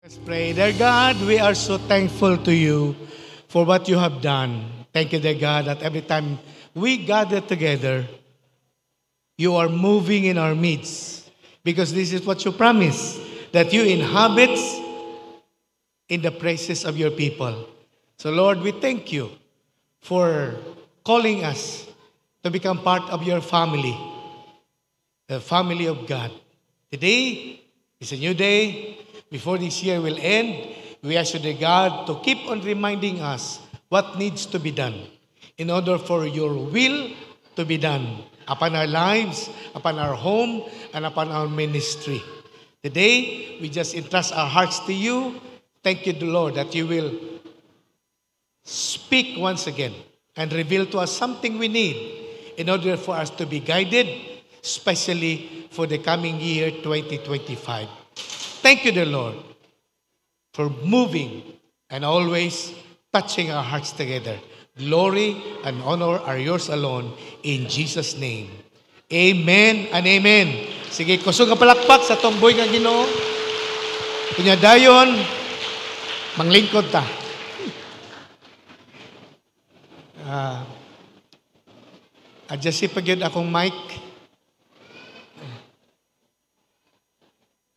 Let's pray. Dear God, we are so thankful to you for what you have done. Thank you, dear God, that every time we gather together, you are moving in our midst. Because this is what you promise, that you inhabit in the praises of your people. So Lord, we thank you for calling us to become part of your family, the family of God. Today is a new day. Before this year will end, we ask you, dear God, to keep on reminding us what needs to be done in order for your will to be done upon our lives, upon our home, and upon our ministry. Today, we just entrust our hearts to you. Thank you, Lord, that you will speak once again and reveal to us something we need in order for us to be guided, especially for the coming year 2025. Thank you, dear Lord, for moving and always touching our hearts together. Glory and honor are yours alone. In Jesus' name. Amen and amen. Sige, kusog ang palakpak sa tomboy nga Ginoo. Kunya dayon, manglingkod ta. Adjust pa gyud akong mic.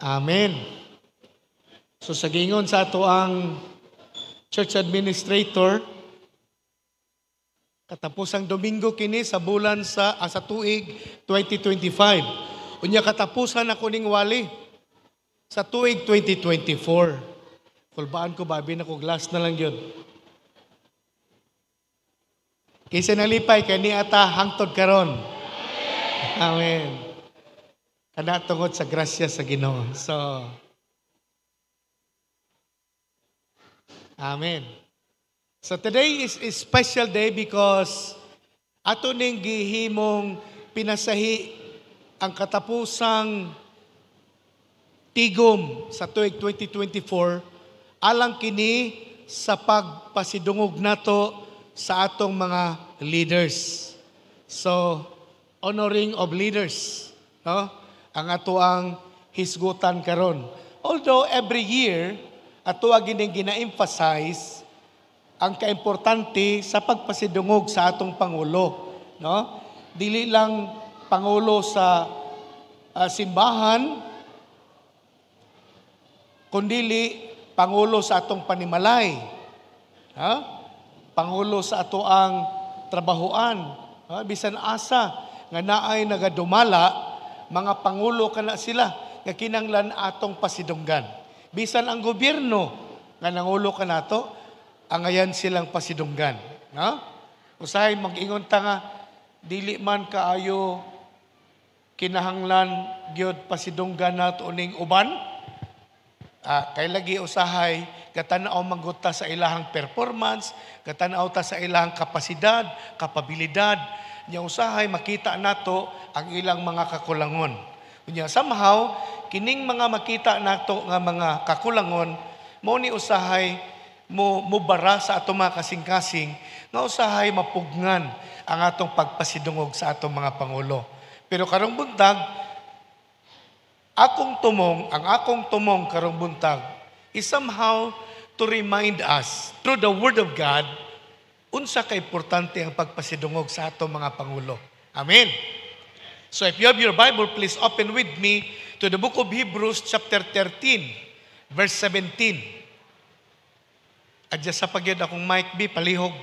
Amen. So sa gingon sa ato ang church administrator, katapusang Domingo kini sa bulan sa tuig 2025. Unya katapusan ako ning wali sa tuig 2024. Kulbaan ko babi na ko glass na lang yun. Kaysa nalipay kani ata hangtod karon. Amen. Kana tungod sa grasya sa Ginoo. So Amen. So today is a special day because ato ning gihimong pinasahi ang katapusang tigom sa tuig 2024 alang kini sa pagpasidungog nato sa atong mga leaders. So honoring of leaders, no? Ang ato ang hisgutan karon. Although every year ato gining gina-emphasize ang kaimportante sa pagpasidungog sa atong pangulo, no? Dili lang pangulo sa simbahan, kundili pangulo sa atong panimalay, ha? Pangulo sa ato ang trabahoan, ha? Bisan asa nga naay nagadumala, mga pangulo kana sila nga kinanglan atong pasidunggan. Bisan ang gobyerno nga nangulo ka nato, angayan silang pasidunggan, no? Usahay mag-ingon ta nga dili man kaayo kinahanglan gyud pasidunggan nato ning uban. Kay lagi usahay katanaw mangguta sa ilahang performance, katanaw ta sa ilahang kapasidad, kapabilidad, nya usahay makita nato ang ilang mga kakulangon. Unya somehow kining mga makita nato nga mga kakulangon mo ni usahay mo bara sa atong mga kasing-kasing nga usahay mapugnan ang atong pagpasidungog sa atong mga pangulo. Pero karong buntag ang akong tumong karong buntag is somehow to remind us through the Word of God unsa ka importante ang pagpasidungog sa atong mga pangulo. Amen. So if you have your Bible, please open with me to the book of Hebrews chapter 13, verse 17. Adya sa pagyod akong mic B, palihog.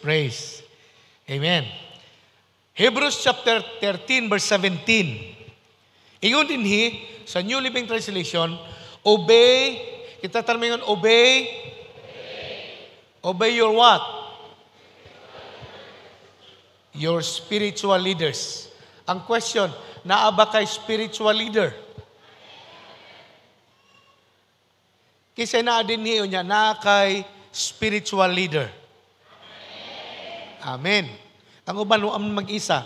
Praise. Amen. Hebrews chapter 13 verse 17. Ingon dinhi sa New Living Translation, obey, kita tarmingon obey your what? Your spiritual leaders. Ang question, naa ba kay spiritual leader? Kasi naa dinhi unya naa kay spiritual leader. Amen. Ang uban mo mag-isa.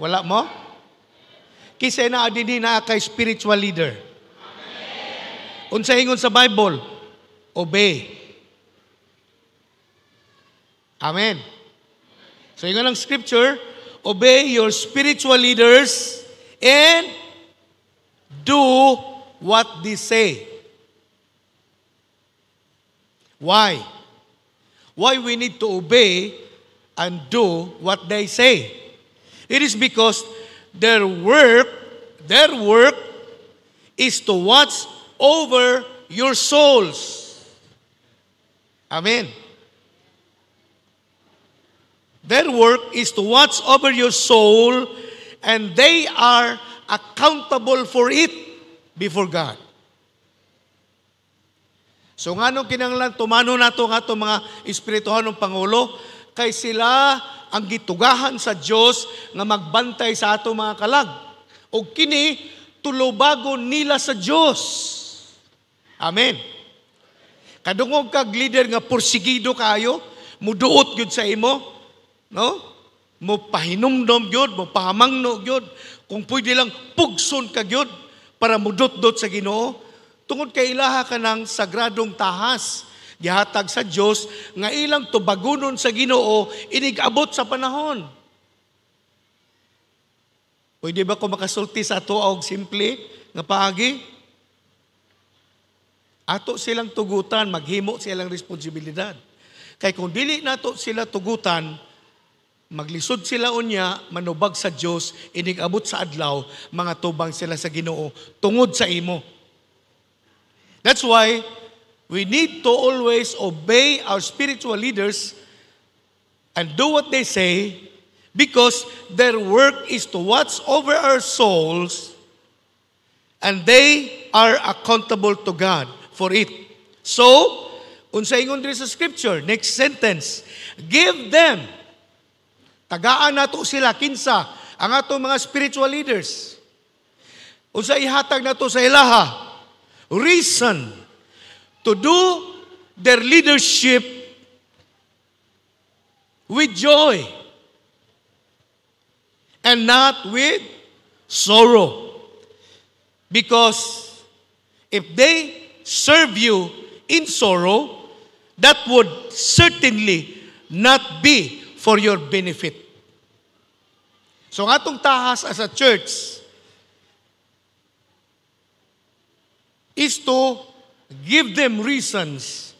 Wala mo? kisay na adini na kay spiritual leader. Unsa ingon sa Bible? Obey. Amen. So ingon ang scripture, obey your spiritual leaders and do what they say. Why? Why we need to obey and do what they say? It is because their work is to watch over your souls. Amen. Their work is to watch over your soul, and they are accountable for it before God. So nganong kinahanglan tumano nato nga itong mga espirituhanong pangulo, kay sila ang gitugahan sa Dios nga magbantay sa ato mga kalag. O kini tulubago nila sa Dios. Amen. Kadungog kag leader nga porsigido kayo, muduot gyud sa imo, no? Mo pahinumdom gyud, mo pahamangno gyud, kung pwede lang pugson ka gyud para mudot-dot sa Ginoo. Tungod kay ilaha ka ng sagradong tahas, gihatag sa Dios nga ilang tubagunon sa Ginoo inig-abot sa panahon. Pwede ba ko makasulti sa ato og simple nga paagi? Ato silang tugutan, maghimo silang responsibilidad. Kay kung dili nato sila tugutan, maglisod sila unya, manubag sa Dios, inig-abot sa adlaw, mga tubang sila sa Ginoo tungod sa imo. That's why we need to always obey our spiritual leaders and do what they say, because their work is to watch over our souls, and they are accountable to God for it. So, unsa ingon diri sa scripture, next sentence, give them, tagaan nato sila, kinsa, ang ato mga spiritual leaders. Unsa ihatag nato sa ilaha? Reason to do their leadership with joy and not with sorrow. Because if they serve you in sorrow, that would certainly not be for your benefit. So ang atong tahas as a church is to give them reasons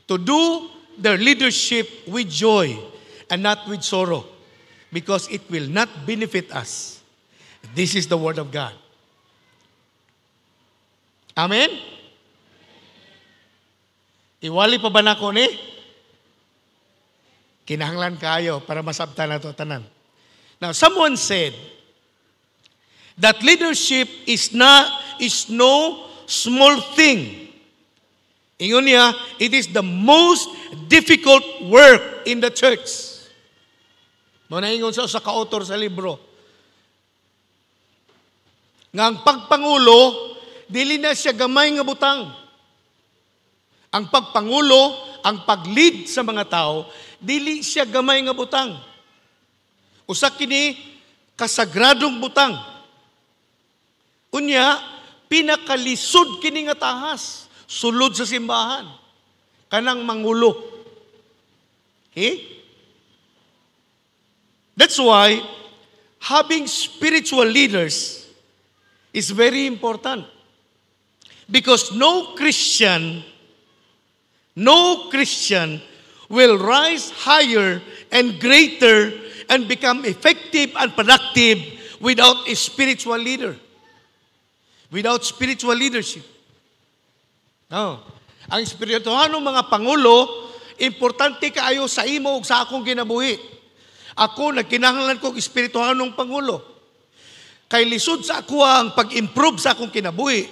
to do their leadership with joy and not with sorrow, because it will not benefit us. This is the word of God. Amen? Iwali pa ba na ko ni? Kinahanglan kayo para masabtan na ito tanan. Now, someone said that leadership is no small thing. Ingon niya, it is the most difficult work in the church. Muna ingon sa ka-author sa libro. Nga ang pagpangulo, dili na siya gamay nga butang. Ang pagpangulo, ang pag-lead sa mga tao, dili siya gamay nga butang. Usa kini kasagradong butang. Unya, pinakalisod kini nga tahas, sulod sa simbahan, kanang mangulo. Okay? That's why having spiritual leaders is very important. Because no Christian will rise higher and greater and become effective and productive without a spiritual leader. Without spiritual leadership. No. Ang espirituhanong mga pangulo, importante kaayo sa imo ug sa akong kinabuhi. Ako, nagkinahanglan kong espirituhanong pangulo. Kay lisod sa ako ang pag-improve sa akong kinabuhi.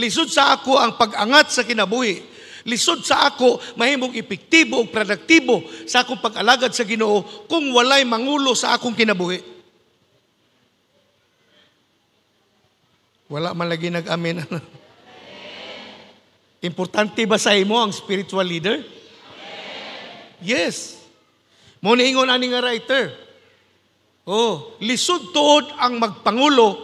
Lisod sa ako ang pag-angat sa kinabuhi. Lisod sa ako, mahimong epektibo o produktibo sa akong pag-alagad sa Ginoo kung walay mangulo sa akong kinabuhi. Wala man lagi nag-amen. Importante ba sa imo ang spiritual leader? Yes. Mo niingon ani nga writer. Oh, lisod tuod ang magpangulo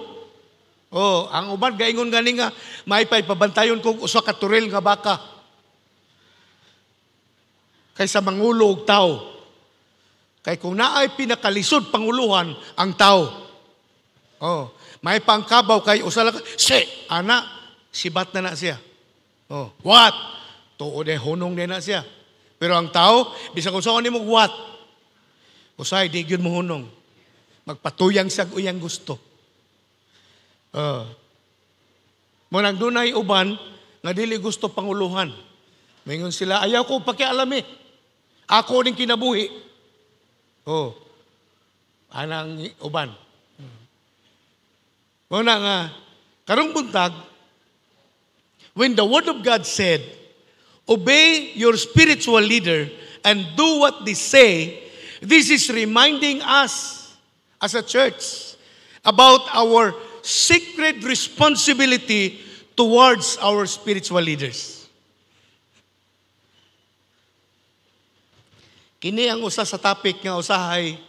Oh, ang uban gaingon gani nga may pabantayon kog usa ka turil nga baka. Kaysa mangulo og tao. Kay kung naay pinakalisod panguluhan ang tao. Oh, may pangkabaw kay usa lang ana sibat na siya. Oh, what? Tuod hunong na siya. Pero ang tao, bisag kung saan nimo what? Usay di gyud mo hunong. Magpatuyang sag uyang gusto. Munang dunay uban nga dili gusto panguluhan. Mingon sila, ayaw ko pakialami. Ako ning kinabuhi. Oh. Anang uban. Muna nga, karong buntag, when the Word of God said, obey your spiritual leader and do what they say, this is reminding us as a church about our sacred responsibility towards our spiritual leaders. Kini ang usa sa topic nga usahay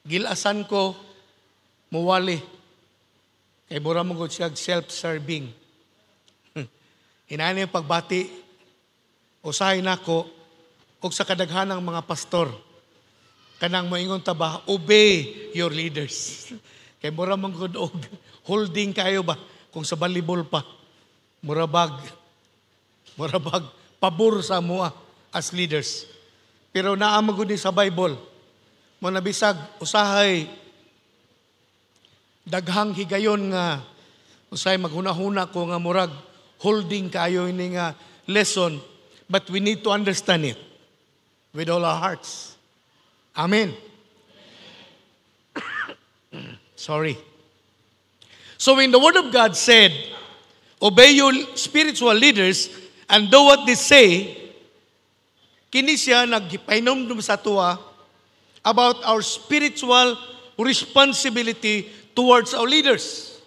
gilasan ko muwali kay mura mo gud siya self-serving. Inani pagbati usahay nako og sa kadaghanang mga pastor kanang moingon ta ba obey your leaders. Kay mura man gud og holding kayo ba kung sa volleyball pa murabag pabor sa moa as leaders. Pero naa man gud sa Bible mo nabisag usahay daghang higayon nga usahay maghunahuna ko nga murag holding kayo ini nga lesson, but we need to understand it with all our hearts. Amen. Sorry. So when the Word of God said, obey your spiritual leaders and do what they say, kini siya nagpainomdom sa tuwa about our spiritual responsibility towards our leaders.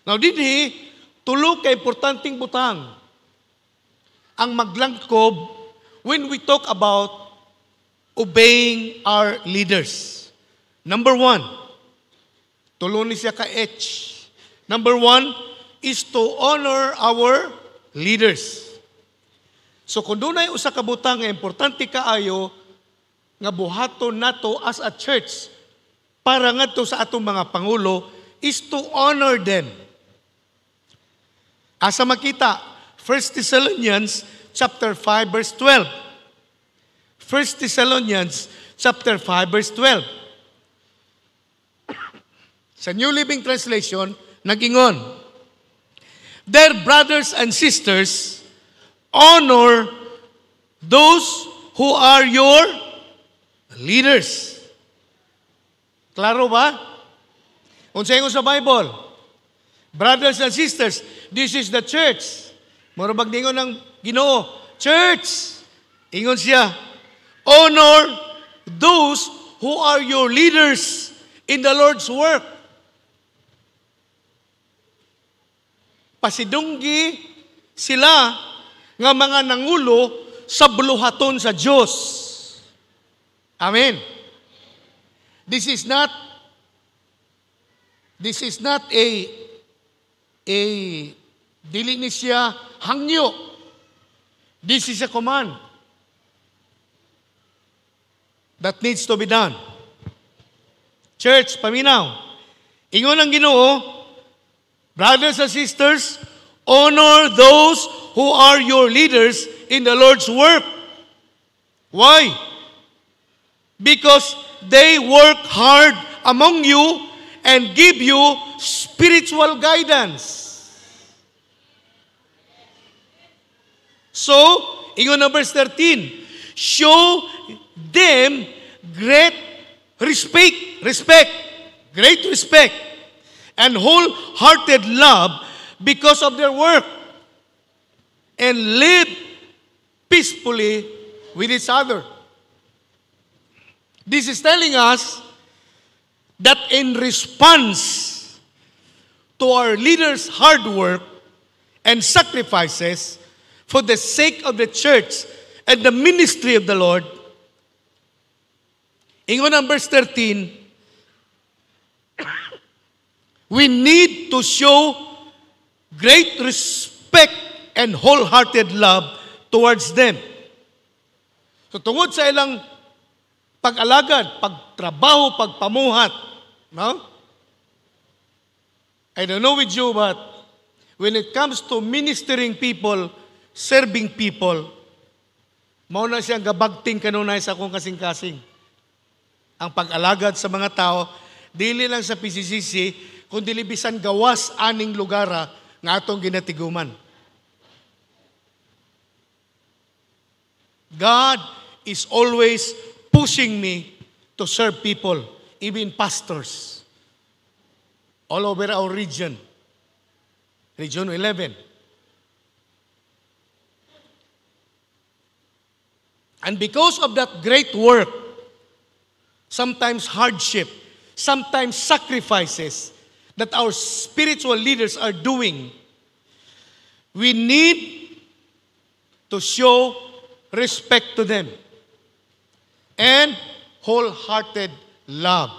Now, dinhi, tulo ka importanteng butang ang maglangkob when we talk about obeying our leaders. Number 1, tulo ni siya ka H. Number 1 is to honor our leaders. So kung dunay usa ka butang nga importante kaayo nga buhaton nato as a church para ngadto sa atong mga pangulo is to honor them. Asa makita 1 Thessalonians chapter 5 verse 12. 1 Thessalonians chapter 5 verse 12. Sa New Living Translation nagingon, dear brothers and sisters, honor those who are your leaders. Klaro ba? Unsay ingon sa Bible? Brothers and sisters, this is the church. Murabag ningon ng Ginoo, church. Ingon siya, honor those who are your leaders in the Lord's work. Pasidunggi sila nga mga nangulo sa buluhaton sa Diyos. Amen. This is not a dili ni siya hangyo. This is a command that needs to be done. Church, paminaw. Ingon ang Ginoo, brothers and sisters, honor those who are your leaders in the Lord's work. Why? Because they work hard among you and give you spiritual guidance. So, ingon na verse 13, show them great respect, and wholehearted love because of their work, and live peacefully with each other. This is telling us that in response to our leaders' hard work and sacrifices for the sake of the church and the ministry of the Lord, ingon ang verse 13, We need to show great respect and wholehearted love towards them. So tungod sa ilang pag-alagad, pagtrabaho, pagpamuhat, no? I don't know with you, but when it comes to ministering people, serving people, mao na siyang gabagting kanunay sa akong kasing-kasing. Ang pag-alagad sa mga tao, dili lang sa PCCC, kundi bisan gawas aning lugara nga atong ginatiguman. God is always pushing me to serve people, even pastors, all over our region. Region 11. And because of that great work, sometimes hardship, sometimes sacrifices that our spiritual leaders are doing, we need to show respect to them and wholehearted love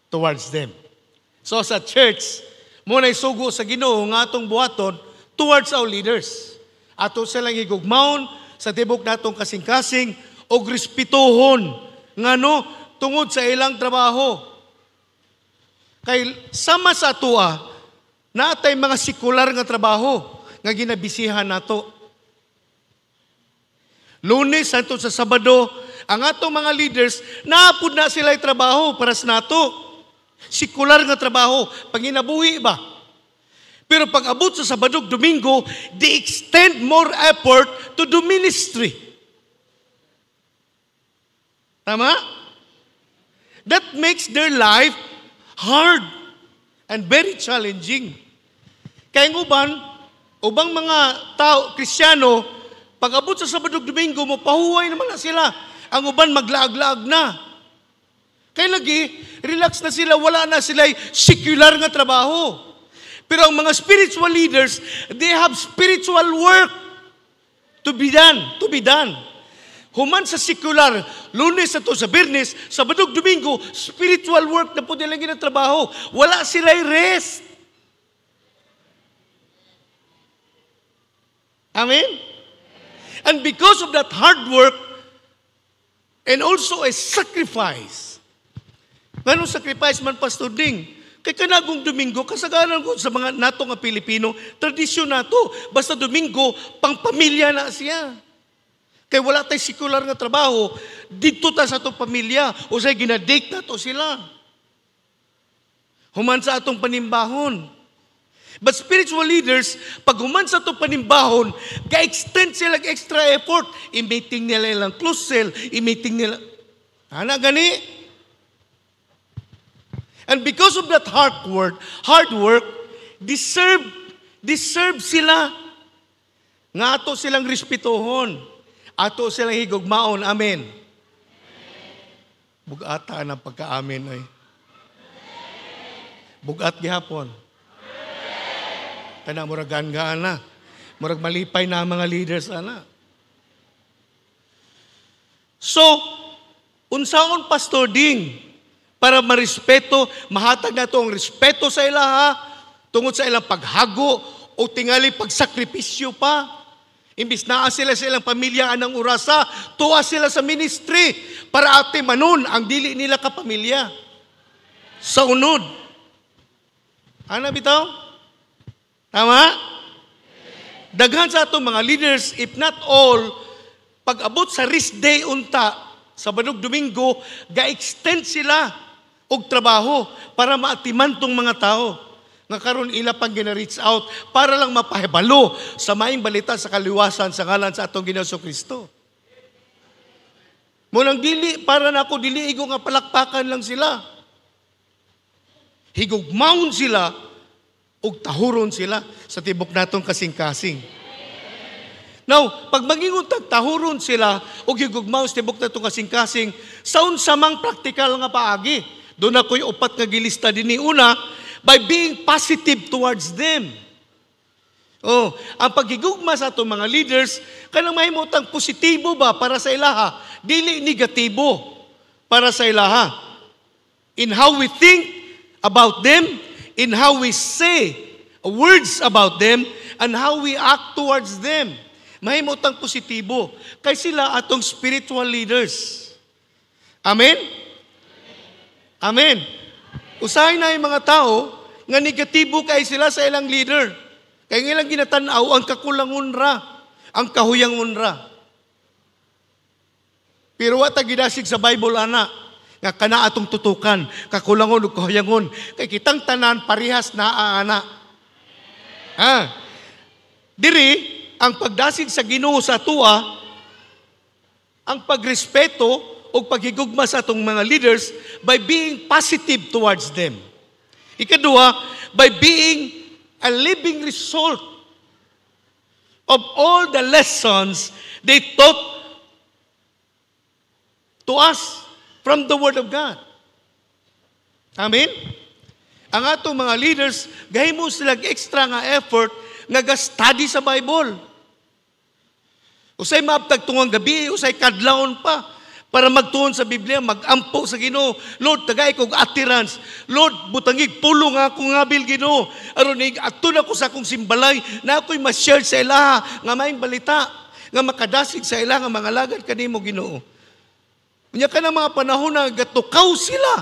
towards them. So sa church, muna isugo sa Ginoo nga atong buhaton towards our leaders. Ato silang higugmaon sa tibok natong kasing-kasing o respetuhon ngano tungod sa ilang trabaho. Kay sama sa atua, natay mga sekular nga trabaho nga ginabisihan nato. Lunes hangtod sa Sabado, ang atong mga leaders, naapod na sila trabaho para sa nato. Sekular nga trabaho, panginabuhi ba? Pero pag abot sa Sabado, Domingo, they extend more effort to do ministry. Tama? That makes their life hard and very challenging. Kaya ubang mga tao, Kristiyano, pag abot sa Sabado, Domingo, mapahuway naman na sila. Ang uban maglaag-laag na. Kaya lagi, relax na sila, wala na sila secular nga trabaho. Pero ang mga spiritual leaders, they have spiritual work to be done. Human sa secular, Lunes sa to sa Biyernes, Sabado, Domingo, spiritual work na po nilang ginatrabaho. Wala sila'y rest. Amen? And because of that hard work, and also a sacrifice. Ganong sacrifice man, Pastor Ding? Kay kanagong Domingo, kasagaran ko sa mga nato nga Pilipino, tradisyon nato. Basta Domingo, pang pamilya na siya. Kay wala tayo sekular nga trabaho, dito ta sa itong pamilya, o sa ginadate na to sila. Human sa atong panimbahon. But spiritual leaders, pag human sa itong panimbahon, ga-extend sila extra effort. I-meeting nila ilang close cell, i-meeting nila. Ana gani? And because of that hard work, deserve sila. Nga ato silang respetuhon. Ato silang higugmaon. Amen. Bugata ng pagka-amen ay. Bugat gihapon. Kana murag gaan na. Murag malipay na mga leaders ana. So, unsaon Pastor Ding para marespeto, mahatag na to ang respeto sa ilaha tungod sa ilang paghago o tingali pagsakripisyo pa. Imbis naa sila sa ilang pamilya anang urasa, tuwa sila sa ministry para ate manon ang dili nila kapamilya. Sa unod. Ano bitaw? Tama? Daghan sa atong mga leaders, if not all, pag abot sa rest day unta, Sabado, Domingo, ga-extend sila og trabaho para maatiman tong mga tao. Nga karon ila pang gina-reach out para lang mapahibalo sa maayong balita sa kaliwasan sa ngalan sa atong Ginoong Kristo. Munang dili, para na ako dili igo nga palakpakan lang sila. Higugmaon sila ug tahuron sila sa tibok natong kasing-kasing. Now, pag magingon tahuron sila ug higugmaon sa tibok natong kasing-kasing, sa unsa mang praktikal nga paagi. Doon ako'y upat nga gilista dinhi una, by being positive towards them. Oh, ang paghigugma sa atong mga leaders, kanang mahimutang positibo ba para sa ilaha, dili negatibo para sa ilaha. In how we think about them, in how we say words about them and how we act towards them. Mahimutang positibo. Kay sila atong spiritual leaders. Amen? Amen. Usahay na yung mga tao nga negatibo kay sila sa ilang leader. Kaya ilang ginatanaw ang kakulangon ra, ang kahuyangon ra. Pero wata gidasig sa Bible, ana, nga kana atong tutukan, kakulangon ug kahuyangon. Kay kitang tanan parehas naa, ana. Diri, ang pagdasig sa Ginoo sa atua, ang pagrespeto o paghigugma sa atong mga leaders by being positive towards them. Ikadua, by being a living result of all the lessons they taught to us from the Word of God. Amen? Ang atong mga leaders, gahimo sila extra nga effort nga ga-study sa Bible. Usay maabtag tungang gabi, usay kadlawon pa para magtuon sa Biblia, magampo sa Ginoo. Lord, tagay kog attirance. Lord, butangig pulong ako nga bil Ginoo. Aron atun ako sa akong simbalay na ako'y ma-share sa ilaha nga maayong balita nga makadasig sa ilaha nga mga lagad kanimo Ginoo. Unya ka na mga panahon na gatukaw sila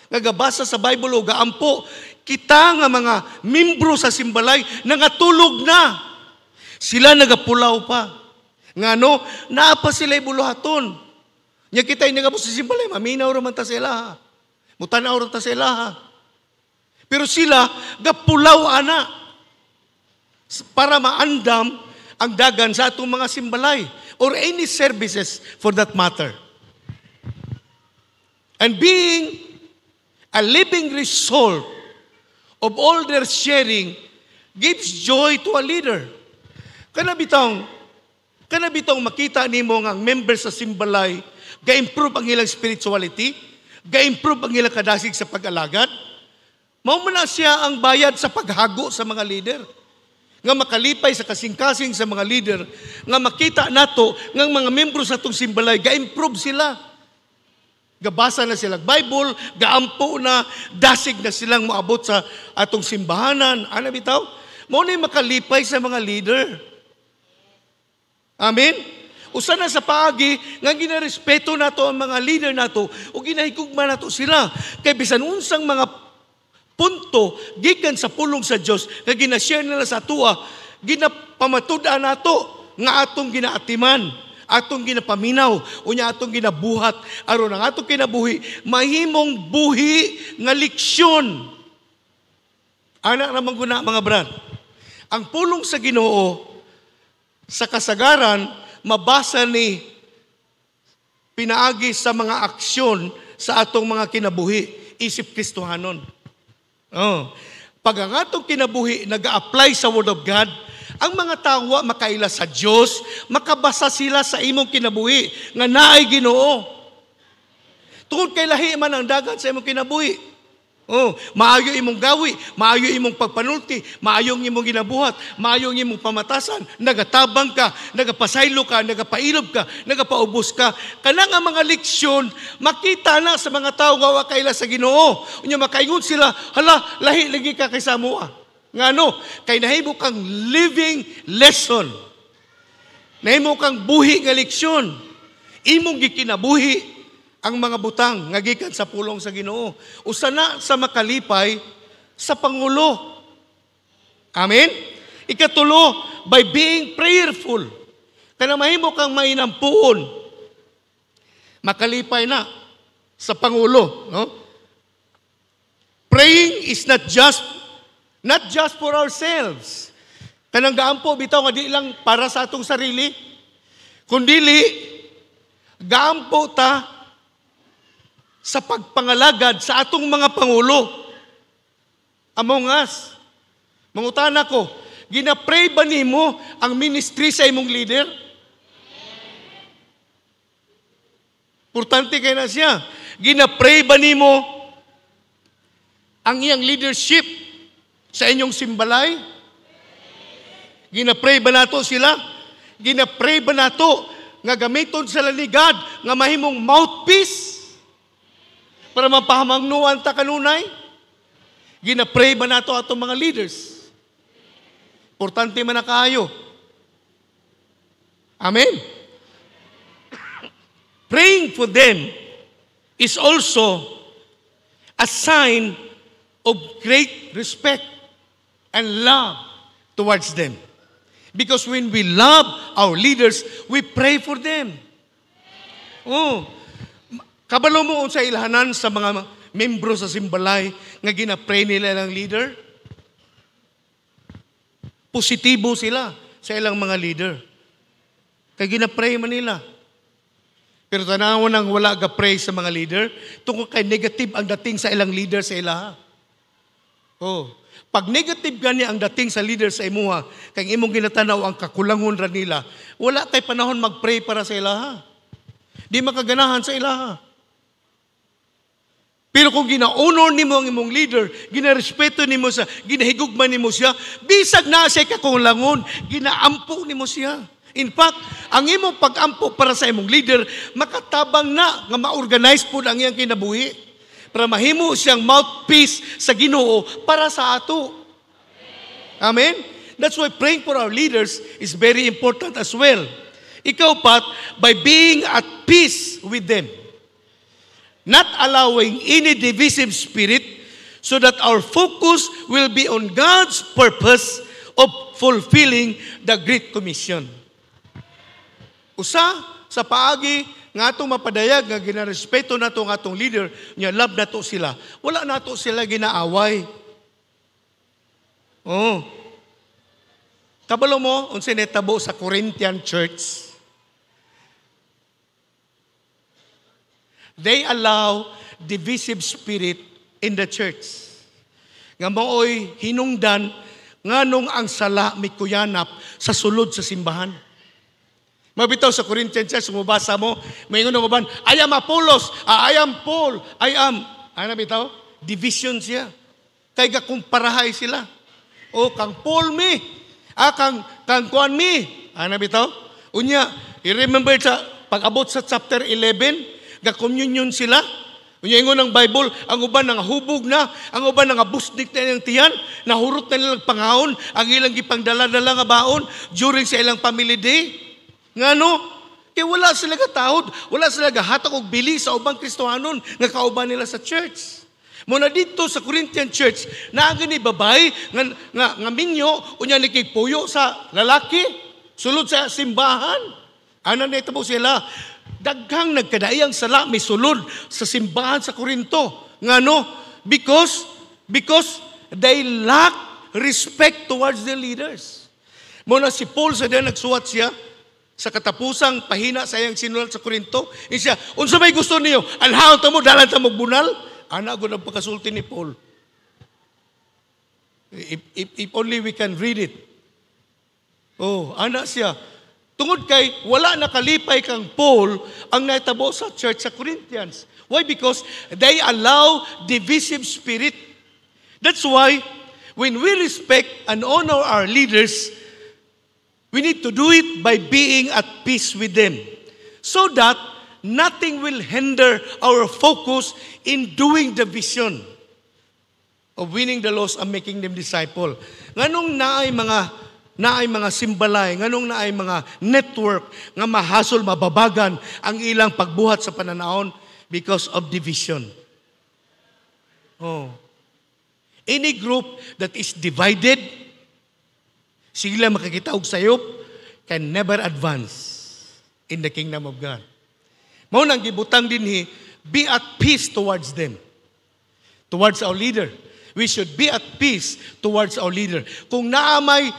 nga gabasa sa Bible o gaampo, kita nga mga membro sa simbalay nangatulog na. Sila nagapulaw pa. Ngano, naapa sila'y buluhaton. Nya kita'y nagapos sa simbalay, maminaw raman ta sa ilaha. Mutanaw raman ta sa ilaha. Pero sila, gapulaw ana. Para maandam ang dagan sa atong mga simbalay or any services for that matter. And being a living result of all their sharing gives joy to a leader. Kanabitang makita nimo nga ang members sa simbalay ga-improve ang ilang spirituality, ga-improve ang ilang kadasig sa pag-alagad. Mao man na siya ang bayad sa paghago sa mga leader. Nga makalipay sa kasing-kasing sa mga leader, nga makita nato nga mga membro sa atong simbalay ga-improve sila. Gabasa na silang Bible, gaampo na, dasig na silang maabot sa atong simbahanan. Ano bitaw? Mao na makalipay sa mga leader. Amen? Usa na sa paagi, nga ginarespeto nato ang mga leader nato, o ginahigugma nato sila. Kay bisan unsang mga punto, gikan sa pulong sa Diyos, na ginashare nila sa atua, ginapamatuda nato, nga atong ginaatiman, atong ginapaminaw, unya atong ginabuhat, aron ang atong kinabuhi, mahimong buhi nga leksyon. Anak naman guna, mga brad. Ang pulong sa Ginoo, sa kasagaran, mabasa ni pinaagi sa mga aksyon sa atong mga kinabuhi, isip Kristohanon. Pag ang atong kinabuhi, nag-a-apply sa Word of God, ang mga tawa makaila sa Diyos, makabasa sila sa imong kinabuhi, nga naay Ginoo. Tungod kay lahi man ang dagat sa imong kinabuhi. Maayo imong gawi, maayo imong pagpanulti, maayong imong ginabuhat, maayong imong pamatasan, nagatabang ka, nagapasaylo ka, nagapailob ka, nagapaubos ka. Kanang ang mga leksyon, makita na sa mga tao nga kaila sa Ginoo. Unya makaingon sila, hala, lahi lagi ka kay Samoa. Ngano, kay nahimo kang living lesson. Nahimo kang buhi nga leksyon. Imong gikinabuhi ang mga butang nga gikan sa pulong sa Ginoo. Usa na sa makalipay sa Pangulo. Amen? Ikatulo, by being prayerful. Kana mahimo kang mainampuon. Makalipay na sa Pangulo, no? Praying is not just for ourselves. Kanang gaampo bitaw nga di lang para sa atong sarili, kundili gaampo ta sa pagpangalagad sa atong mga pangulo. Among us, mangutana ko, gina-pray ba nimo ang ministry sa imong leader? Importante kay na siya. Gina-pray ba nimo ang iyang leadership sa inyong simbalay? Gina-pray ba nato sila? Gina-pray ba nato nga gamiton sila ni God nga mahimong mouthpiece para mapahamangnuan ta kanunay? Gina-pray ba nato atong mga leaders? Importante man na kaayo. Amen? Praying for them is also a sign of great respect and love towards them. Because when we love our leaders, we pray for them. Oh, kabalo mo sa ilhanan sa mga membro sa simbalay nga gina-pray nila ng leader? Positibo sila sa ilang mga leader. Kaya gina-pray man nila. Pero tanawan nang wala ga-pray sa mga leader, tungkol kay negative ang dating sa ilang leader sa ilaha. Oh, pag negative gani ang dating sa leader sa imuha, kay imong ginatanaw ang kakulangon ra nila, wala tay panahon mag-pray para sa ilaha. Di makaganahan sa ilaha. Pero kung gina-honor nimo ang imong leader, gina-respeto nimo sa, ginahigugman nimo siya, bisag na siya kakulangon, ginaampo nimo siya. In fact, ang imong pag-ampo para sa imong leader, makatabang na nga ma-organize po ang iyang kinabuhi para mahimo siyang mouthpiece sa Ginoo para sa ato. Amen? That's why praying for our leaders is very important as well. Ikaw, Pat, by being at peace with them, not allowing any divisive spirit, so that our focus will be on God's purpose of fulfilling the Great Commission. Usa sa paagi nga atong mapadayag nga ginarespeto nato nga atong leader, nya love nato sila. Wala nato sila ginaaway. Oh. Kabalo mo unsa netabo sa Corinthian church? They allow divisive spirit in the church. Nga maoy hinungdan nganong ang sala mikuyanap sa sulod sa simbahan. Mabitaw sa Corinthian church, mabasa mo, may ingon mo ba, I am Apollos, I am Paul, I am, ano bitaw? Division siya. Kaya kakumparahay sila. O, kang Paul me, kang Kuan me, ano bitaw? Unya, i-remember sa pag-abot sa chapter 11, ga-communion sila. Unya, ingon ng Bible, ang uban nga hubog na, ang uban nga busdik na ilang tiyan, nahurot na nilang pangaon, ang ilang gipangdala-dala nga baon during sa ilang family day. Nga no? Kaya wala sila katahod, wala sila gahatag og bili sa ubang Kristohanon nga kauban nila sa church. Muna dito sa Corinthian church, naagani babay nga minyo unya ni kay puyo sa lalaki sulod sa simbahan. Ana na itabo sila. Daghang nagkadaiyang sala may sulod sa simbahan sa Corinto. Nga no? Because they lack respect towards the leaders. Muna si Paul sa diyan nagsuwat siya sa katapusang pahina sa iyang sinulat sa Corinto, siya, unsa may gusto niyo? Anhaon ta mo, dalan ta mo bunal? Ana, ako nagpakasulti ni Paul. If only we can read it. Oh, ana siya. Tungod kay, wala nakalipay kang Paul ang naitabo sa church sa Corinthians. Why? Because they allow divisive spirit. That's why, when we respect and honor our leaders, we need to do it by being at peace with them so that nothing will hinder our focus in doing the vision of winning the lost and making them disciple. Nganong naay mga simbalay, nganong naay mga network nga mahasol, mababagan ang ilang pagbuhat sa pananaon because of division. Oh. Any group that is divided, sila makakita og sayop, can never advance in the kingdom of God. Mao nang gibutang dinhi, be at peace towards them. Towards our leader. We should be at peace towards our leader. Kung naamay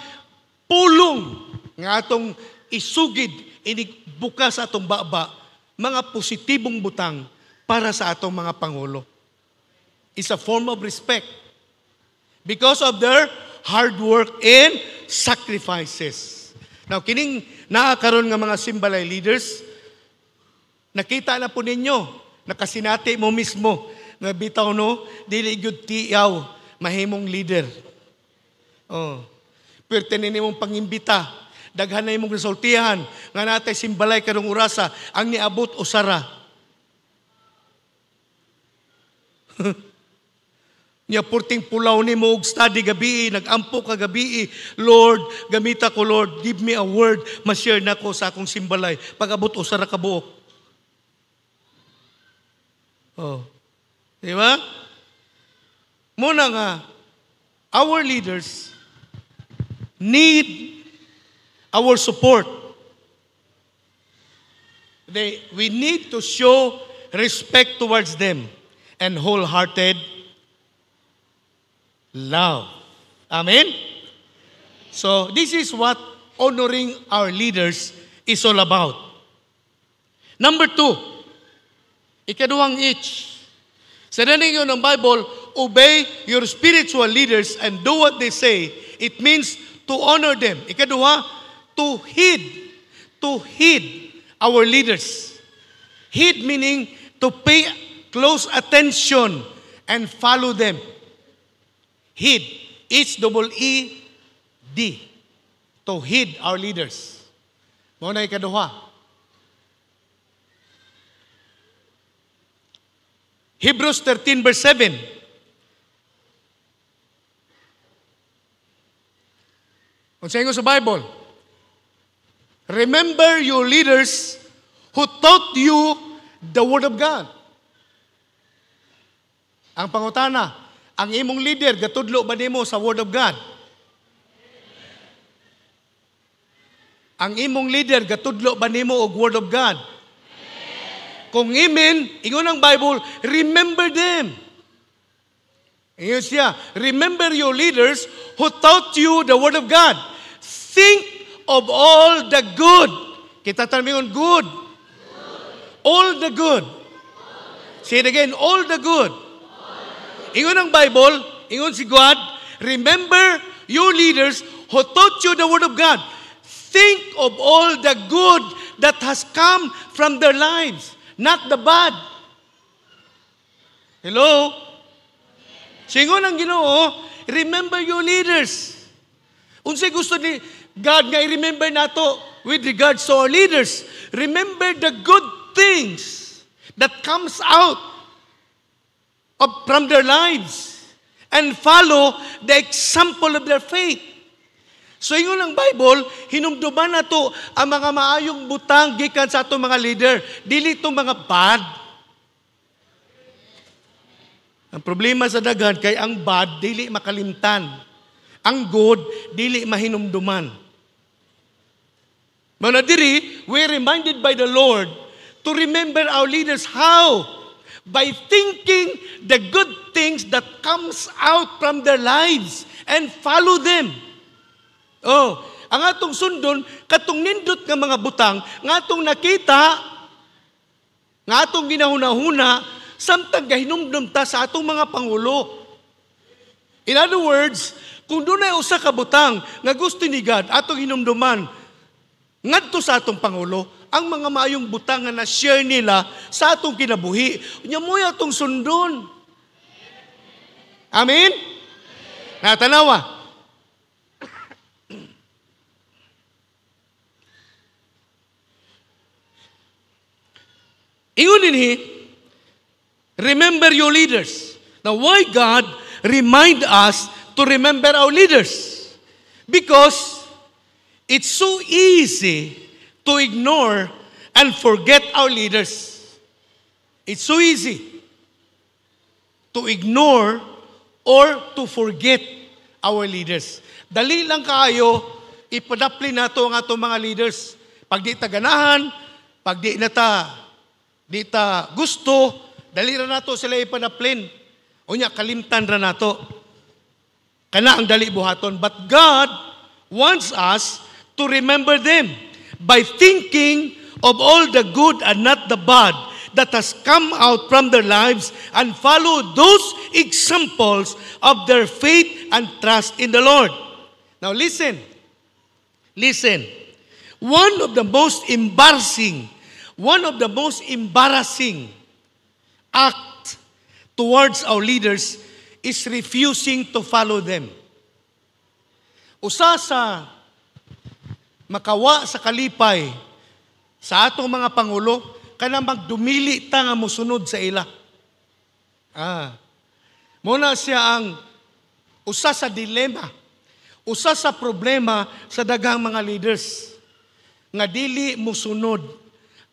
pulong nga atong isugid, inibukas sa atong baba, mga positibong butang para sa atong mga pangulo. It's a form of respect. Because of their hard work and sacrifices. Now, kining nakakaroon nga mga simbalay leaders, nakita na po ninyo, nakasinati mo mismo, nga bitaw no, dili gyud tiyaw, mahimong leader. Oh. Pero tinini mong pangimbita, daghan na imong resultihan, nga natay simbalay karong urasa, ang niabot usara. Nya purting pulaw ni mo og study gabi, nagampo ka gabi, Lord, gamita ko Lord, give me a word, ma-share nako sa akong simbalay. Pag-abot usara ka buok. Oh. Di ba? Muna nga, our leaders need our support. We need to show respect towards them and wholehearted love. Amen? So, this is what honoring our leaders is all about. Number 2, ikaduhang each. Sa ninyo ng Bible, obey your spiritual leaders and do what they say. It means to honor them. Ikaduha, to heed our leaders. Heed meaning to pay close attention and follow them. Heed. H-E-E-D. To heed our leaders. Muna ikaduha. Hebrews 13 verse 7. Kung sa inyo sa Bible, remember your leaders who taught you the Word of God. Ang pangutana, ang imong leader, gatudlo ba nimo sa Word of God? Ang imong leader, gatudlo ba nimo og Word of God? Kung amen, ingon ang Bible, remember them. Ingon siya, remember your leaders who taught you the Word of God. Think of all the good. Kita tanong good. All the good. Say it again, all the good. Ingon ang Bible, ingon si God, remember your leaders who taught you the Word of God. Think of all the good that has come from their lives, not the bad. Hello? Singon ang Ginoo, remember your leaders. Unsay gusto ni God nga i-remember nato with regards to our leaders? Remember the good things that comes out from their lives and follow the example of their faith. So ingon ang Bible, hinumduman na to ang mga maayong butang gikan sa atong mga leader. Dili itong mga bad. Ang problema sa daghan kay ang bad, dili makalimtan. Ang good, dili mahinumduman. Mga diri, we're reminded by the Lord to remember our leaders. How? By thinking the good things that comes out from their lives and follow them. Oh, ang atong sundon, katong nindot nga mga butang, nga atong nakita, nga atong ginahuna-huna, samtang gahinumdum ta sa atong mga pangulo. In other words, kung doon ay usa ka butang nga gusto ni God, atong hinumduman, ngadto sa atong pangulo, ang mga maayong butang nga na-share nila sa atong kinabuhi, nya mo atong sundon. Amen? Natanawa. Ingon dinhi, remember your leaders. Now, why God remind us to remember our leaders? Because it's so easy to ignore and forget our leaders. It's so easy to ignore or to forget our leaders. Dali lang kaayo, ipadapli nato ang atong mga leaders. Pag di ta ganahan, pag di na ta gusto, dali ra nato sila ipadaplin. Unya, kalimtan ra nato. Kana ang dali buhaton. But God wants us to remember them by thinking of all the good and not the bad that has come out from their lives and follow those examples of their faith and trust in the Lord. Now listen. One of the most embarrassing act towards our leaders is refusing to follow them. Usa sa makawa sa kalipay sa atong mga pangulo, kana magdumili ta nga mosunod sa ila. Muna siya ang usa sa dilema, usa sa problema sa daghang mga leaders nga dili musunod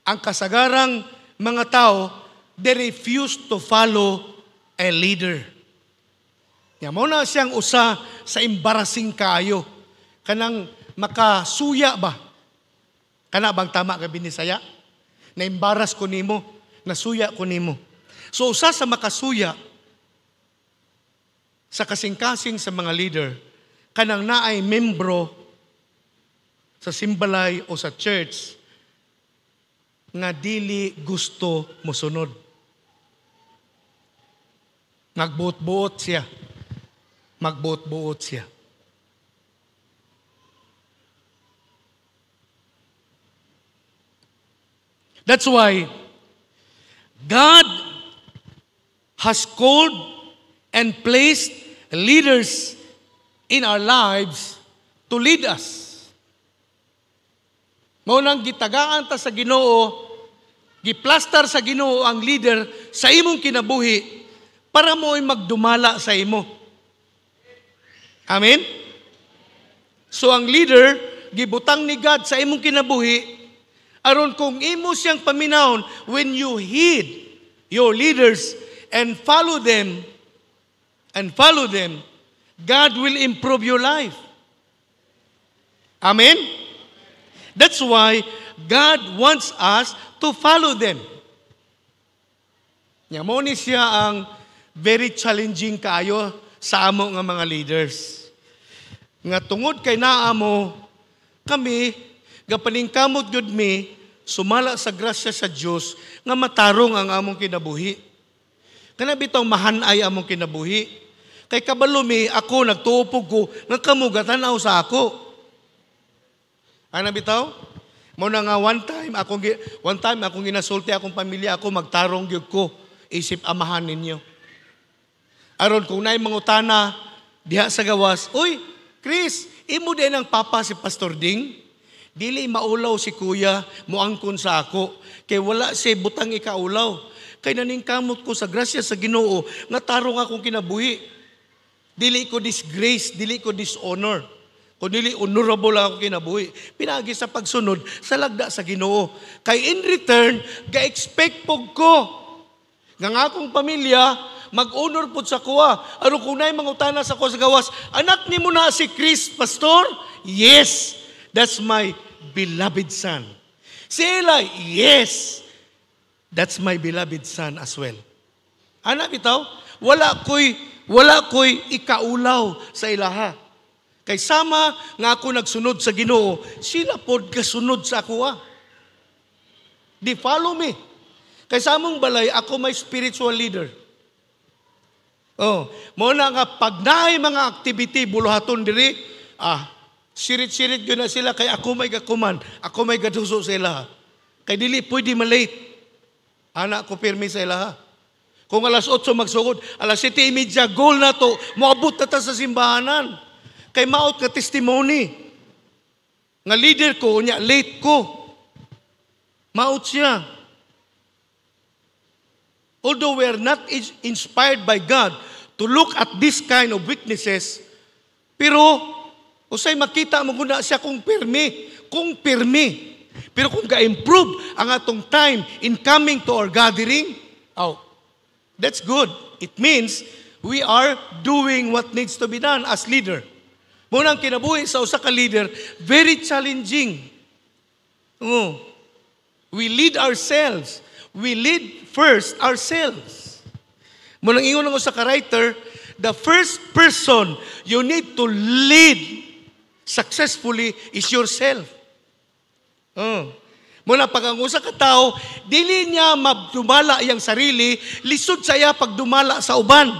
ang kasagarang mga tao, they refuse to follow a leader. Nga muna siyang usa sa embarrassing kaayo, kanang makasuya ba? Kana bang tama ka binisaya? Na-embarrass ko nimo, nasuya ko nimo. So usa sa makasuya sa kasing-kasing sa mga leader, kanang naay membro sa simbalay o sa church nga dili gusto mosunod. Magbuot-buot siya. Magbuot-buot siya. That's why God has called and placed leaders in our lives to lead us. Maunang gitagaan ta sa Ginoo, giplastar sa Ginoo ang leader sa imong kinabuhi para mo'y magdumala sa imo. Amen? So ang leader, gibutang ni God sa imong kinabuhi, aron kung imo siyang paminahon, when you heed your leaders and follow them, God will improve your life. Amen? That's why God wants us to follow them. Mo ni siya ang very challenging kaayo sa amo nga mga leaders. Nga tungod kay naa mo, kami, gapaningkamot jud mi, sumala sa grasya sa Dios nga matarong ang among kinabuhi. Kana bitaw mahanay among kinabuhi. Kay kabalo mi, ako nagtuupog ko, nagkamugatan-aw sa ako. Ano bitaw? Mo na nga one time akong ginasulti akong pamilya, ako magtarong gyud ko isip amahan ninyo. Aron kung naay mangutana diha sa gawas, "Uy, Chris, imo din ang papa si Pastor Ding?" Dili maulaw si kuya, muangkon sa ako. Kay wala siya butang ikaulaw. Kay naningkamot ko sa grasya sa Ginoo, nga tarong akong kinabuhi. Dili ko disgrace, dili ko dishonor. Kung dili honorable ako kinabuhi. Pinagi sa pagsunod sa lagda sa Ginoo. Kay in return, ga-expect pog ko nga akong pamilya mag-honor pud sa kuha. Aron kung naay mangutana sa ko sa gawas, "Anak nimo na si Chris, Pastor?" "Yes, that's my beloved son." Si Eli, "Yes, that's my beloved son as well." Ana bitaw, wala ko'y ikaulaw sa ilaha. Kay sama nga ako nagsunod sa Ginoo, sila pod kasunod sa ako. Di follow me. Kay sa among balay, ako may spiritual leader. Mo na nga pag naay mga activity buluhaton diri, sirit-sirit yun na sila, kay ako may gakuman, ako may gaduso sa ilaha. Kay dili pwede malate. Anak ko pirmi sa ilaha. Kung alas 8 magsugod, alas 7:30, goal na to, moabot na ta sa simbahanan. Kay maot ka testimony. Nga leader ko, niya, late ko. Maot siya. Although we are not inspired by God to look at this kind of weaknesses, pero usay makita mo guna siya kung pirmi. Pero kung ka-improve ang atong time in coming to our gathering, that's good. It means we are doing what needs to be done as leader. Munang kinabuhi sa usa ka leader, very challenging. We lead ourselves. We lead first ourselves. Munang ingon ng usa ka writer, the first person you need to lead successfully is yourself. Muna pag ang usa ka tao, dili niya madumala iyang sarili, lisod sa iya pagdumala sa uban.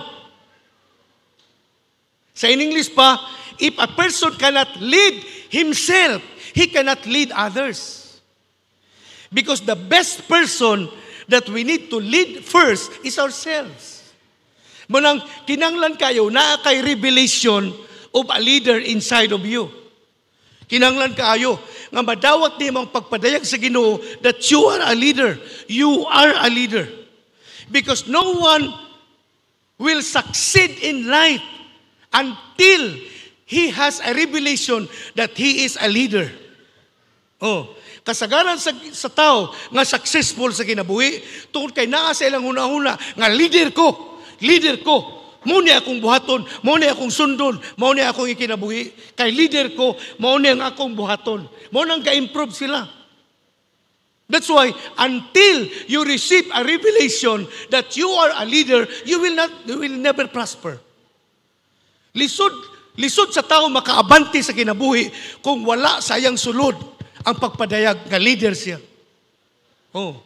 Sa in English pa, if a person cannot lead himself, he cannot lead others. Because the best person that we need to lead first is ourselves. Munang kinanglan kayo, naa kay revelation of a leader inside of you. Kinanglan kayo, nga madawat ni mong pagpadayag sa Ginoo that you are a leader. You are a leader. Because no one will succeed in life until he has a revelation that he is a leader. Oh, kasagaran sa tao nga successful sa kinabuhi tungod kay naa sa ilang hunahuna nga leader ko. Mao ni akong buhaton, mao ni akong sundon, mao ni akong ikinabuhi. Kay leader ko, mao ni ang akong buhaton. Mao nang ga-improve sila. That's why until you receive a revelation that you are a leader, you will never prosper. Lisod sa tao makaabante sa kinabuhi kung wala sayang sulod ang pagpadayag nga leader siya. Oh.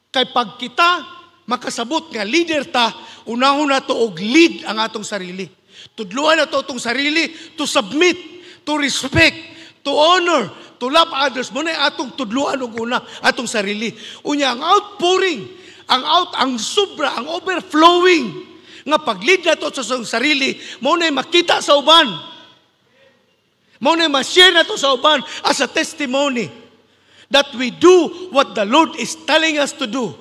Kay pag kita makasabot nga leader ta, unahon na to og lead ang atong sarili. Tudluan na to atong sarili to submit, to respect, to honor, to love others. Muna atong tudluan og una atong sarili. Unya ang outpouring, ang sobra, ang overflowing nga pag-lead na to sa sarili, muna makita sa uban. Muna ma-share na to sa uban as a testimony that we do what the Lord is telling us to do.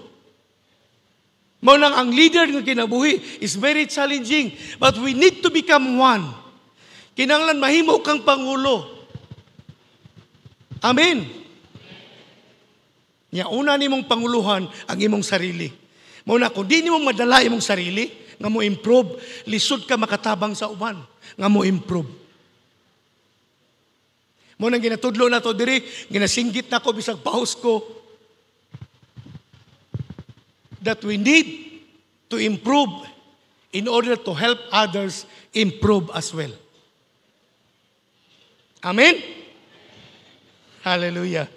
Maunang ang leader ng kinabuhi is very challenging, but we need to become one. Kinahanglan mahimo kang pangulo. Amen. Nya una nimong panguluhan ang imong sarili. Mauna kung di nimo madala imong sarili nga mo improve, lisod ka makatabang sa uban nga mo improve. Mauna ginatudlo na to diri, ginasinggit na ko bisag pahos ko, that we need to improve in order to help others improve as well. Amen? Hallelujah.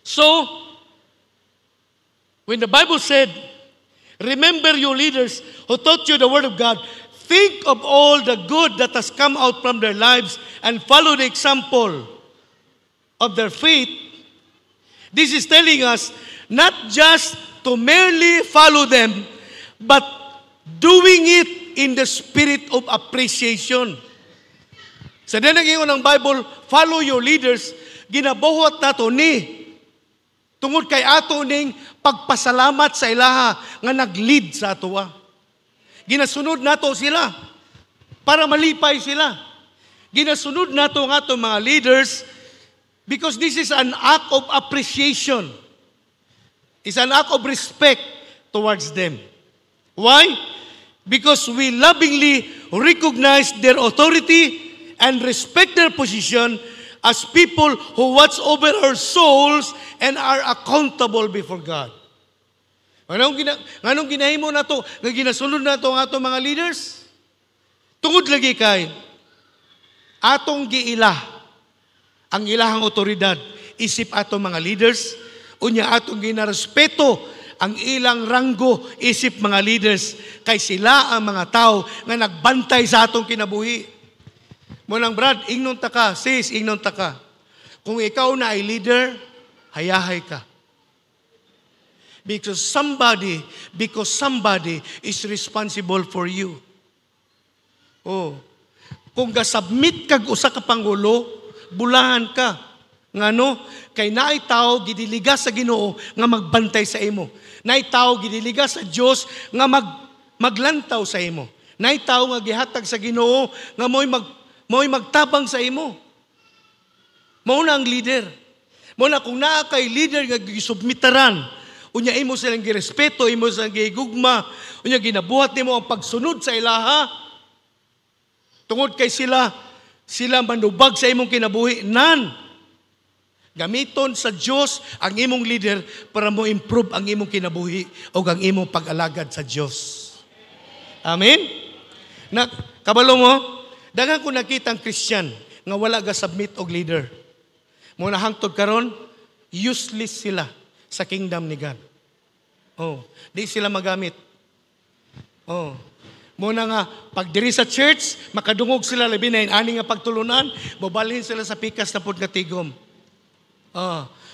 So, when the Bible said, remember your leaders who taught you the Word of God, think of all the good that has come out from their lives and follow the example of their faith. This is telling us not just to merely follow them, but doing it in the spirit of appreciation. Sa dinagin ng Bible, follow your leaders, ginabuhat nato ni tungod kay ato ning pagpasalamat sa ilaha nga nag-lead sa atoa. Ginasunod nato sila para malipay sila. Ginasunod nato ang ato mga leaders because this is an act of appreciation. It's an act of respect towards them. Why? Because we lovingly recognize their authority and respect their position as people who watch over our souls and are accountable before God. Anong ginahimo na to? Nga ginasunod na to ang atong mga leaders? Tungod lagi kay atong giila ang ilahang otoridad, isip atong mga leaders, unya atong ginarespeto ang ilang ranggo, isip mga leaders, kay sila ang mga tao nga nagbantay sa atong kinabuhi. Munang Brad, ingnon ta ka, sis, ingnon ta ka. Kung ikaw na ay leader, hayahay ka. Because somebody is responsible for you. Oh. Kung gasubmit kag usa ka pangulo, bulahan ka. Ngano? Kay naay tao gidiliga sa Ginoo nga magbantay sa imo. Naay tao gidiliga sa Dios nga maglantaw sa imo. Naay tao nga gihatag sa Ginoo nga mo'y magtabang sa imo. Mao na ang leader. Mao na kung naa kay leader nga gisubmitaran, unya imo silang girespeto, imo silang gigugma, unya ginabuhat nimo ang pagsunod sa ilaha. Tungod kay sila manubag sa imong kinabuhi, gamiton sa Dios ang imong leader para mo improve ang imong kinabuhi o ang imong pag-alagad sa Dios. Amen? Kabalo mo, daghang ko nakita ang Christian nga wala ga submit og leader. Muna hangtod karon, useless sila sa kingdom ni God. Oh, di sila magamit. Oh. Muna nga, pag diri sa church, makadungog sila labi na ani nga pagtulunan, babalhin sila sa pikas na pod nga tigom.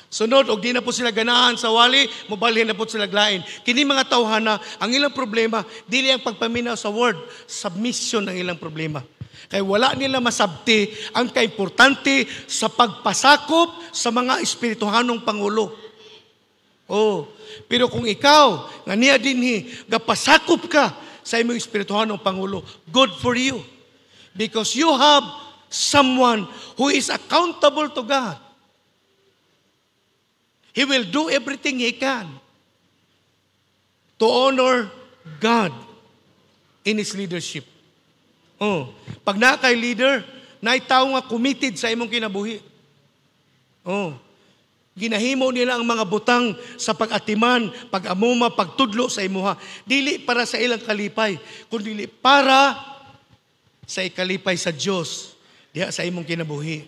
Sunod, og di na po sila ganahan sa wali, mabalhin na po sila glain. Kini mga tawhana, ang ilang problema, dili ang pagpaminaw sa word, submission ang ilang problema. Kaya wala nila masabti ang kaimportante sa pagpasakop sa mga espirituhanong pangulo. Oh, pero kung ikaw, nga niya dinhi, gapasakop ka sa imong espirituhan ng Pangulo, good for you. Because you have someone who is accountable to God. He will do everything he can to honor God in his leadership. Oh, pag na kay leader, naay tao nga committed sa imong kinabuhi. Oh, ginahimo nila ang mga butang sa pag-atiman, pag-amuma, pagtudlo sa imuha. Dili para sa ilang kalipay, kundi para sa ikalipay sa Diyos, diha sa imong kinabuhi.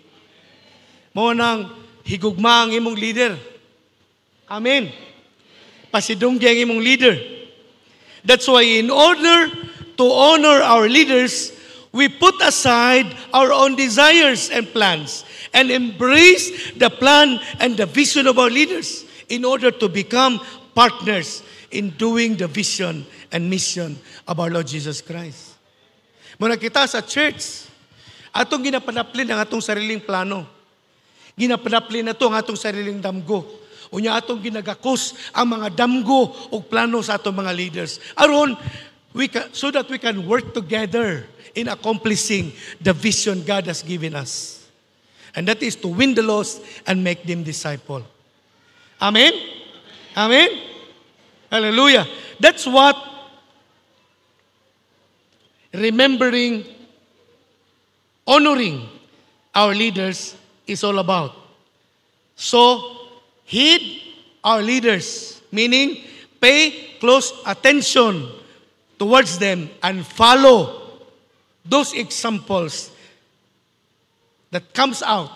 Mao nang higugma ang imong leader. Amen. Pasidunggi ang imong leader. That's why in order to honor our leaders, we put aside our own desires and plans and embrace the plan and the vision of our leaders in order to become partners in doing the vision and mission of our Lord Jesus Christ. Muna kita sa church, atong ginapanaplin ang atong sariling plano. Ginapanaplin na ito ang atong sariling damgo. Unya atong ginagakos ang mga damgo o plano sa atong mga leaders. Aron, so that we can work together in accomplishing the vision God has given us. And that is to win the lost and make them disciple. Amen? Amen? Hallelujah. That's what remembering, honoring our leaders is all about. So, heed our leaders, meaning pay close attention towards them and follow those examples that comes out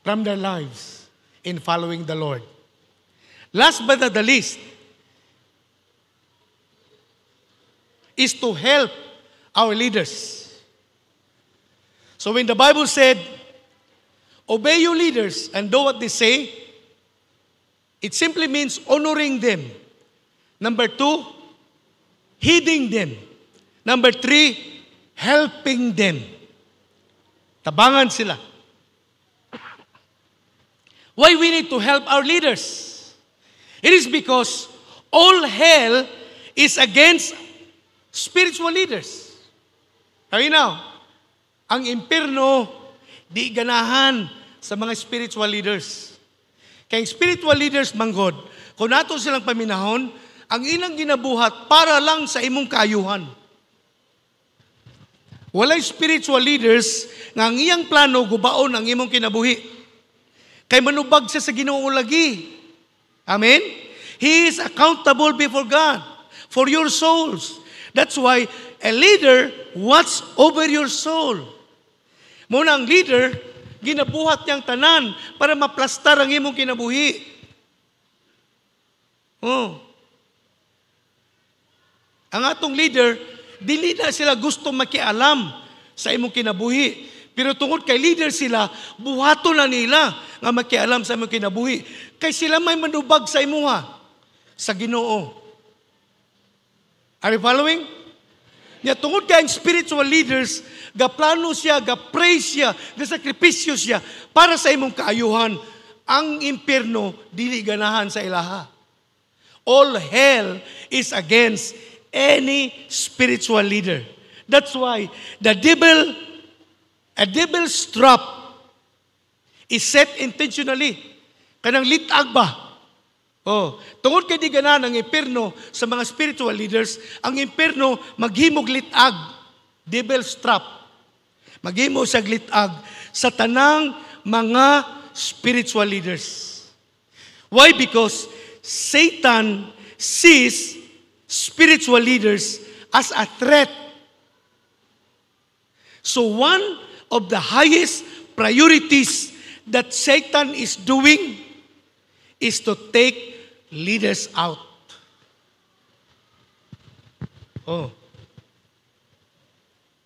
from their lives in following the Lord. Last but not the least is to help our leaders. So when the Bible said, obey your leaders and do what they say, it simply means honoring them. Number 2, heeding them. Number 3, helping them. Tabangan sila. Why we need to help our leaders? It is because all hell is against spiritual leaders. Kaya now, ang impyerno di ganahan sa mga spiritual leaders. Kaya spiritual leaders manggod, kung nato silang paminahon, ang ilang ginabuhat para lang sa imong kaayuhan. Walay spiritual leaders nga ang iyang plano gubaon ang imong kinabuhi. Kay manubag siya sa Ginoo lagi. Amen? He is accountable before God for your souls. That's why a leader watch over your soul. Muna ang leader, ginabuhat niyang tanan para maplastar ang imong kinabuhi. Oh. Ang atong leader, dili na sila gusto makialam sa imong kinabuhi. Pero tungod kay leader sila, buhato na nila nga makialam sa imong kinabuhi. Kay sila may manubag sa imuha, sa Ginoo. Are you following? Nya tungod kay ang spiritual leaders, gaplano siya, ga-pray siya, gasakripisyo siya para sa imong kaayuhan. Ang impyerno dili ganahan sa ilaha. All hell is against any spiritual leader. That's why a devil's trap is set intentionally. Kanang litag ba? Oh, tungod kay di ganahan ang impyerno sa mga spiritual leaders, ang impyerno maghimog litag, devil's trap. Maghimo sa litag sa tanang mga spiritual leaders. Why? Because Satan sees spiritual leaders as a threat. So one of the highest priorities that Satan is doing is to take leaders out. Oh.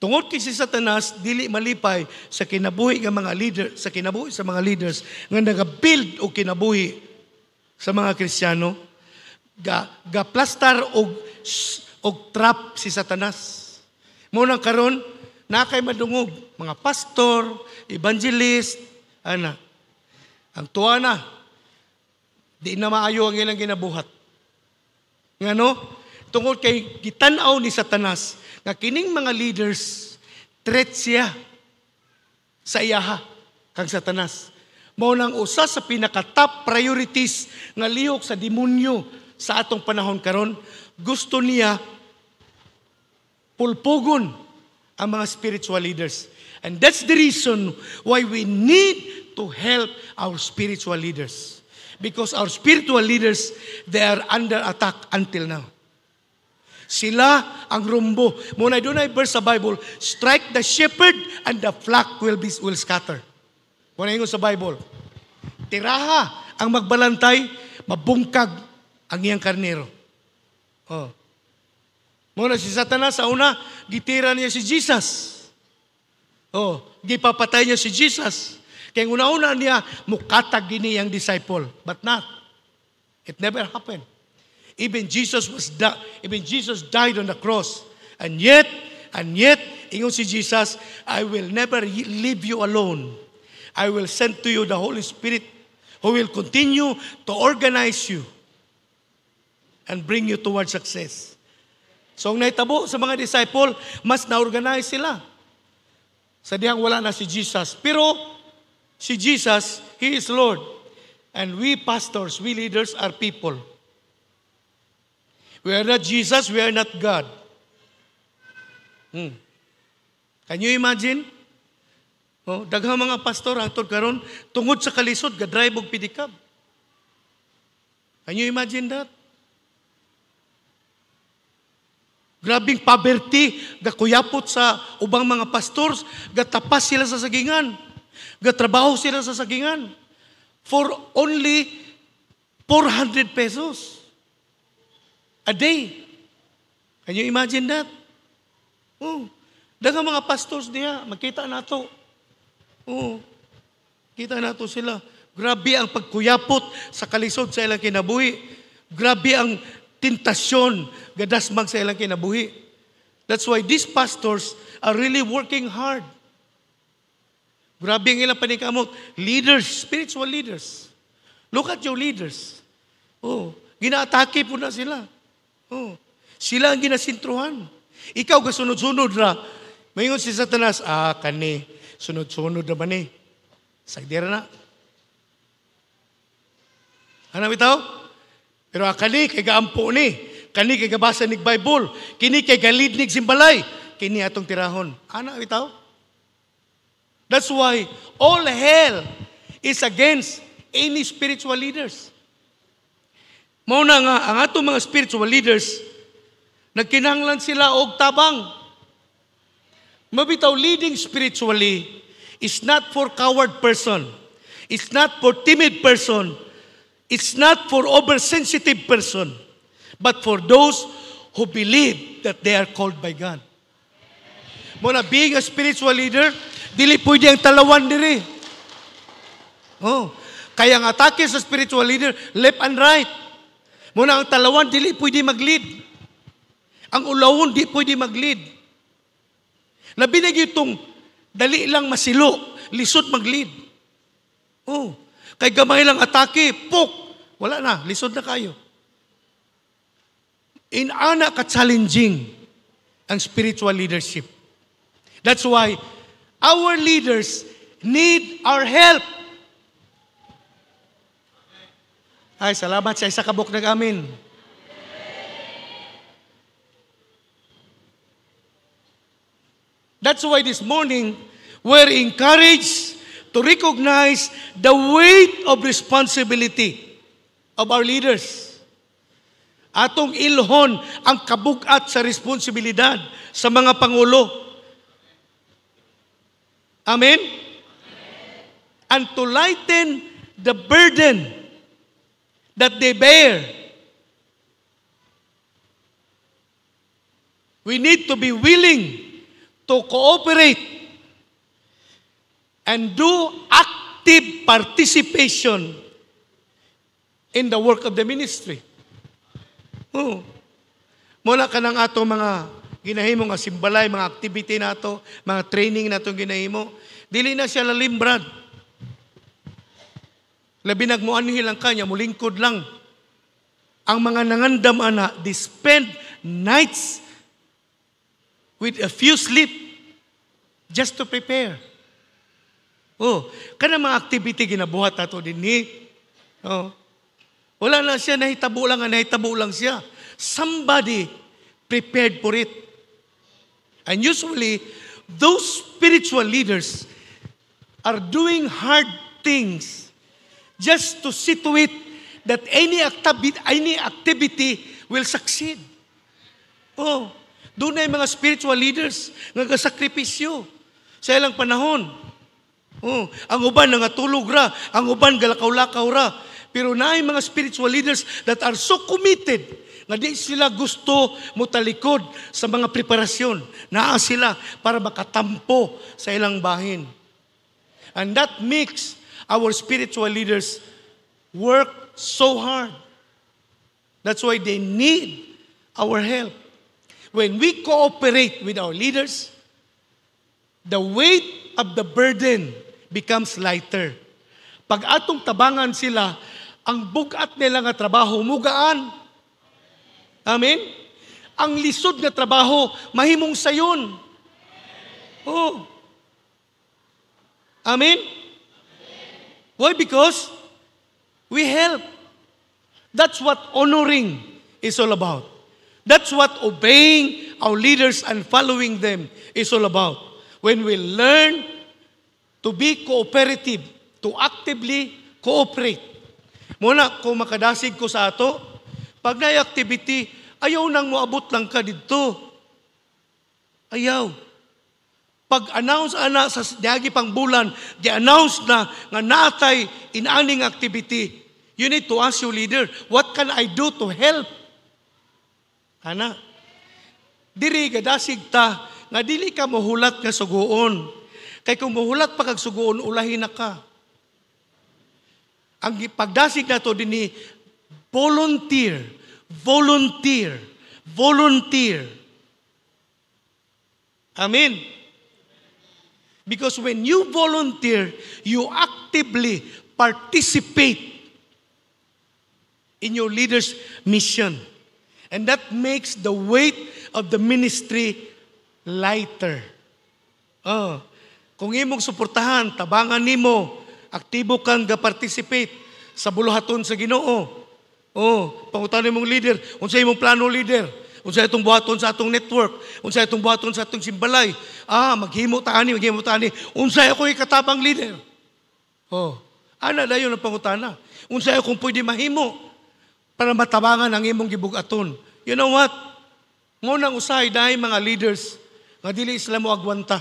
Tungod kay si Satanas dili malipay sa kinabuhi ng mga leader, sa kinabuhi sa mga leaders nga naga-build o kinabuhi sa mga Kristiyano, ga-plastar og trap si Satanas. Muna karon na kay madungog mga pastor, evangelist, ana. Ang tuwa na, Di na maayo ang ilang ginabuhat. Ngano? Tungod kay gitanaw ni Satanas, nga kining mga leaders, threat siya sa iyaha, kang Satanas. Mao nang usa sa pinaka-top priorities nga lihok sa demonyo sa atong panahon karon. Gusto niya pulpugon ang mga spiritual leaders. And that's the reason why we need to help our spiritual leaders. Because our spiritual leaders, they are under attack until now. Sila ang rumbo. Muna doon ay verse sa Bible, strike the shepherd and the flock will scatter. Muna yun sa Bible. Tiraha ang magbalantay, mabungkag ang iyang karnero. Oh. Muna si Satanas sa una, gitira niya si Jesus. Oh, gipapatay niya si Jesus. Kaya una-una niya, mukatag gini ang disciple. But not. It never happened. Even Jesus died on the cross. And yet, ingon si Jesus, I will never leave you alone. I will send to you the Holy Spirit who will continue to organize you and bring you toward success. So, ang naitabo sa mga disciple, mas na-organize sila. Sa diyang wala na si Jesus. Pero, si Jesus, He is Lord. And we pastors, we leaders are people. We are not Jesus, we are not God. Can you imagine? Oh, daghang mga pastor hangtod karon tungod sa kalisod ga-drive og pedicab. Can you imagine that? Grabing poverty, gakuyapot sa ubang mga pastors, gatapas sila sa sagingan, gatrabaho sila sa sagingan for only 400 pesos a day. Can you imagine that? Oh, daghang mga pastors diha, makita nato. Oh, kita nato sila. Grabe ang pagkuyapot sa kalisod sa ilang kinabuhi. Grabe ang tentasyon, gadasmag sa ilang kinabuhi. That's why these pastors are really working hard. Grabe ang ilang panikamot. Leaders, spiritual leaders. Look at your leaders. Oh, ginaatake po na sila. Oh, sila ang ginasintruhan. Ikaw kasunod-sunod ra. Mayingon si Satanas, kani, sunod-sunod na ba ni? Sagdira na. Ano bitaw? Pero kani kay gaampo ni, kani kay gabasa nig Bible, kini kay galid nig simbalay, kini atong tirahon. Ana bitaw? That's why all hell is against any spiritual leaders. Mao na nga ang atong mga spiritual leaders nagkinahanglan sila og tabang. Mabitaw, leading spiritually is not for coward person. It's not for timid person. It's not for oversensitive person. But for those who believe that they are called by God. Muna, being a spiritual leader, dili pwede ang talawan diri. Oh, kaya ang atake sa spiritual leader, left and right. Muna, ang talawan, dili pwede mag-lead. Ang ulawon, di pwede mag-lead. Labi na itong dali lang masilo, lisod mag-lead. Oh, kay gamay lang atake, pok, wala na, lisod na kayo. Inana ka-challenging ang spiritual leadership. That's why our leaders need our help. Ay, salamat sa isa kabuk nag-amin. That's why this morning, we're encouraged to recognize the weight of responsibility of our leaders. Atong ilhon ang kabugat sa responsibilidad sa mga pangulo. Amen? And to lighten the burden that they bear, we need to be willing to cooperate and do active participation in the work of the ministry. Oh. Mula ka ng ato mga ginahimo nga simbalay, mga activity nato, mga training nato ginahimo, dili na siya lalimbrad. Labi nagmuanhi lang kanya, mulingkod lang. Ang mga nangandam ana, they spend nights with a few sleep just to prepare. Oh, kana mga activity ginabuhat nato dinhi. Oh. Wala na siya, nahitabo lang siya. Somebody prepared for it. And usually, those spiritual leaders are doing hard things just to see to it that any activity will succeed. Oh, doon na yung mga spiritual leaders nagasakripisyo sa ilang panahon. Oh, ang uban nangatulog ra, ang uban galakaw-lakaw ra. Pero na yung mga spiritual leaders that are so committed nga di sila gusto mutalikod sa mga preparasyon. Naa sila para makatampo sa ilang bahin. And that makes our spiritual leaders work so hard. That's why they need our help. When we cooperate with our leaders, the weight of the burden becomes lighter. Pag atong tabangan sila, ang bugat nila nga trabaho, mugaan. Amen? Ang lisod nga trabaho, mahimong sayon. Oh. Amen? Why? Because we help. That's what honoring is all about. That's what obeying our leaders and following them is all about. When we learn to be cooperative, to actively cooperate. Muna, kung makadasig ko sa ato, pag na-activity, ayaw nang moabot lang ka dito. Ayaw. Pag-announce ana sa diagi pang bulan, di-announce na nga natay inaning activity, you need to ask your leader, what can I do to help? Ana, diri gadasig ta, nga dili ka mahulat nga suguon. Kay kung mahulat pa kag suguon, ulahin na ka. Ang pagdasig na to din volunteer. Amen. Because when you volunteer, you actively participate in your leader's mission. And that makes the weight of the ministry lighter. Oh, kung imong suportahan, tabangan nimo, aktibo kang ga-participate sa buluhaton sa Ginoo. Oh, pangutan mong leader, unsay imong plano leader? Unsay itong buhaton sa atong network? Unsay itong buhaton sa atong simbalay? Maghimo ta ani. Unsay ako katabang leader? Oh, ana dayon ang pangutana. Unsay akong pwede mahimo para matabangan ang imong gibugaton? You know what? Ngunang usahay dahil mga leaders nga dili sila mo agwanta.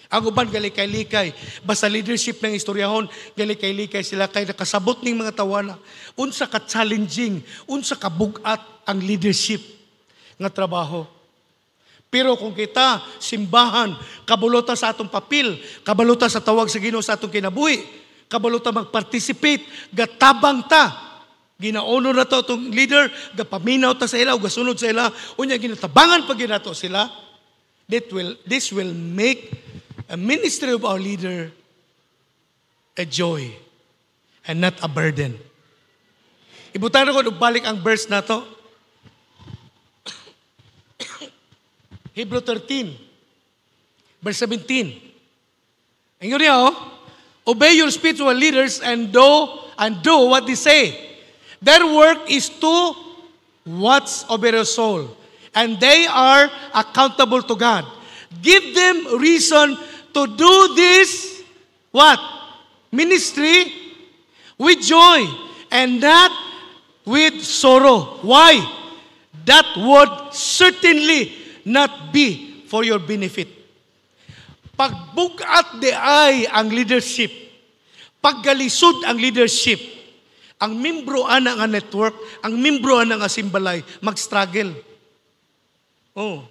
Ang uban galikay-likay. Basta leadership ng istoryahon, galikay-likay sila kay nakasabot ning mga tawana. Unsa ka challenging, unsa ka bugat ang leadership nga trabaho. Pero kung kita, simbahan, kabulota sa atong papel, kabulota sa tawag sa Ginoo sa atong kinabuhi, kabulota mag-participate, gatabang ta, ginaono na to itong leader, gapaminaw ta sa ila, o gasunod sa ila, unya ginatabangan pag ginato sila, this will make a ministry of our leader a joy and not a burden. Ibutan ko, balik ang verse na to. Hebrew 13, verse 17. Ang yun niya, obey your spiritual leaders and do what they say. Their work is to watch over your soul, and they are accountable to God. Give them reason to do this, what? Ministry with joy and not with sorrow. Why? That would certainly not be for your benefit. Pagbugat di ay ang leadership, paggalisod ang leadership, ang membro ana nga network, ang membro ana nga simbalay, mag-struggle. Oh.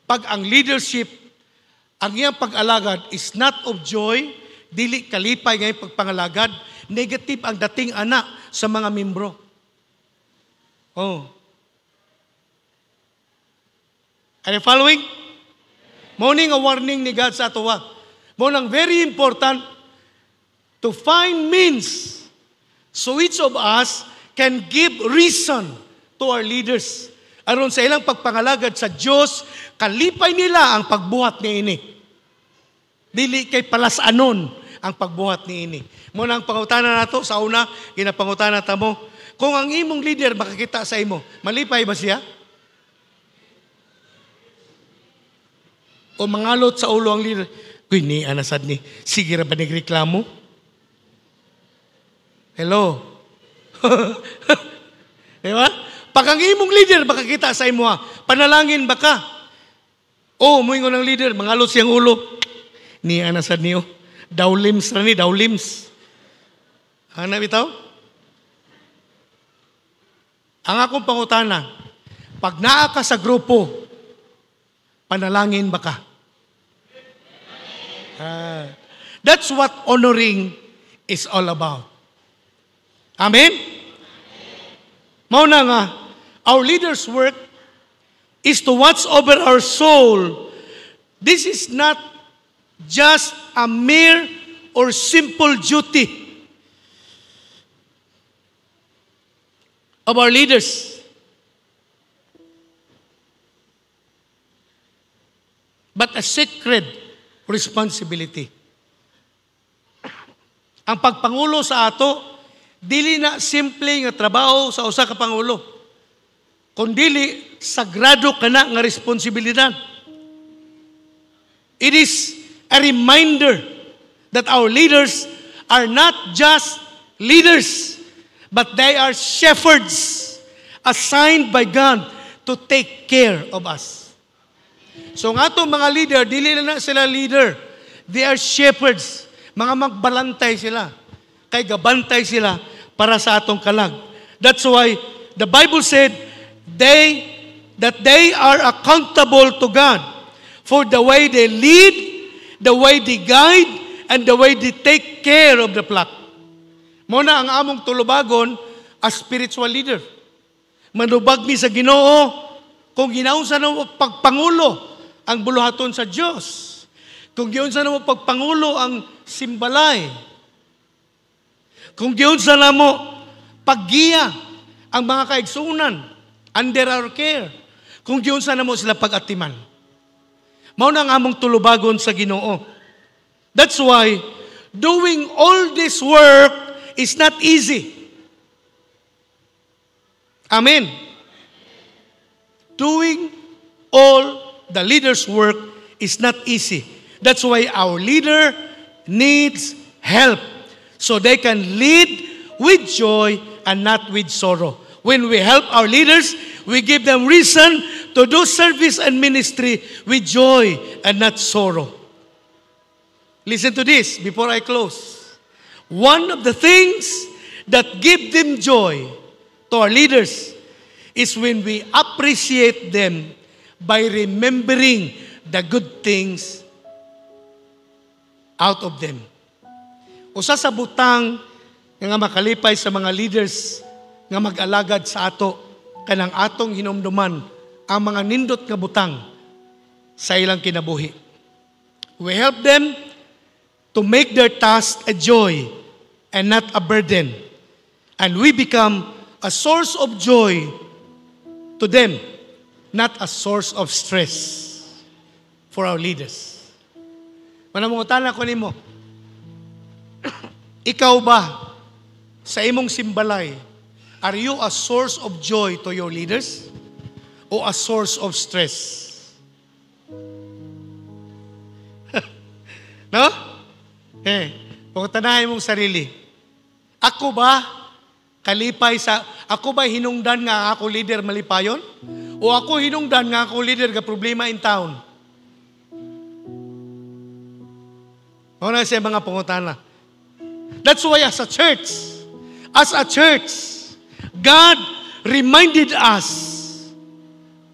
Pag ang leadership, ang iyang pag-alagad is not of joy, dili kalipay nga pagpangalagad, negative ang dating ana sa mga membro. Oh. Are you following? Morning a warning ni God sa atowa. Mo nang very important to find means So each of us can give reason to our leaders. Aron sa ilang pagpangalagad sa Diyos, kalipay nila ang pagbuhat ni ini. Dili kay palasanon ang pagbuhat ni ini. Muna ang pangutana nato sa una, ginapangutana ta mo, kung ang imong leader makakita sa imo, malipay ba siya? O mangalot sa ulo ang leader, kuy ni anasad ni, sige ra ba nagreklamo? Hello? Diba? Pag ang imong leader makakita sa imo, panalangin ba ka? O, muingon ng leader, mangalot siyang ulo. Ni anasad niyo, dawlims ra ni, dawlims. Hanap bitaw? Ang akong pangutana, pag naa ka sa grupo, panalangin ba ka? That's what honoring is all about. Amen? Mauna nga, our leader's work is to watch over our soul. This is not just a mere or simple duty of our leaders, but a sacred responsibility. Ang pagpangulo sa ato, dili na simple nga trabaho sa usa ka pangulo, kundili sagrado kana nga responsibilidad. It is a reminder that our leaders are not just leaders, but they are shepherds assigned by God to take care of us. So nga itong mga leader, dili na sila leader. They are shepherds. Mga magbalantay sila. Kay gabantay sila para sa atong kalag. That's why the Bible said that they are accountable to God for the way they lead, the way they guide, and the way they take care of the flock. Muna ang among tulubagon as spiritual leader. Manubag mi sa Ginoo kung ginaunsa na mo pagpangulo ang buluhaton sa Diyos. Kung giunsa na mo pagpangulo ang simbalay. Kung giunsa na mo paggiya ang mga kaigsunan under our care. Kung giunsa na mo sila pag-atiman. Mao na ang among tulubagon sa Ginoo. That's why doing all this work is not easy. Amen. Doing all the leader's work is not easy. That's why our leader needs help so they can lead with joy and not with sorrow. When we help our leaders, we give them reason to do service and ministry with joy and not sorrow. Listen to this before I close. One of the things that give them joy to our leaders is when we appreciate them by remembering the good things out of them. Usa sa butang nga makalipay sa mga leaders nga mag-alagad sa ato kanang atong hinumduman ang mga nindot nga butang sa ilang kinabuhi. We help them to make their task a joy and not a burden. And we become a source of joy to them, not a source of stress for our leaders. Manamungutan ako nimo, ikaw ba sa imong simbalay, are you a source of joy to your leaders o a source of stress? No? Pagtanahin mong sarili. Ako ba hinungdan nga ako leader malipayon? O ako hinungdan nga ako leader ga problema in town? O na siya mga pangutana. That's why as a church, God reminded us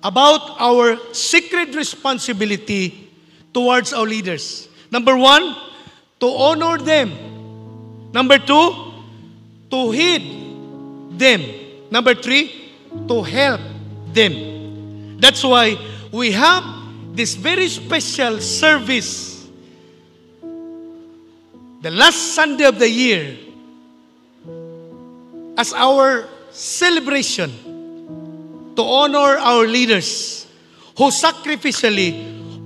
about our sacred responsibility towards our leaders. Number 1, to honor them. Number 2, to heed them. Number 3, to help them. That's why we have this very special service the last Sunday of the year as our celebration to honor our leaders who sacrificially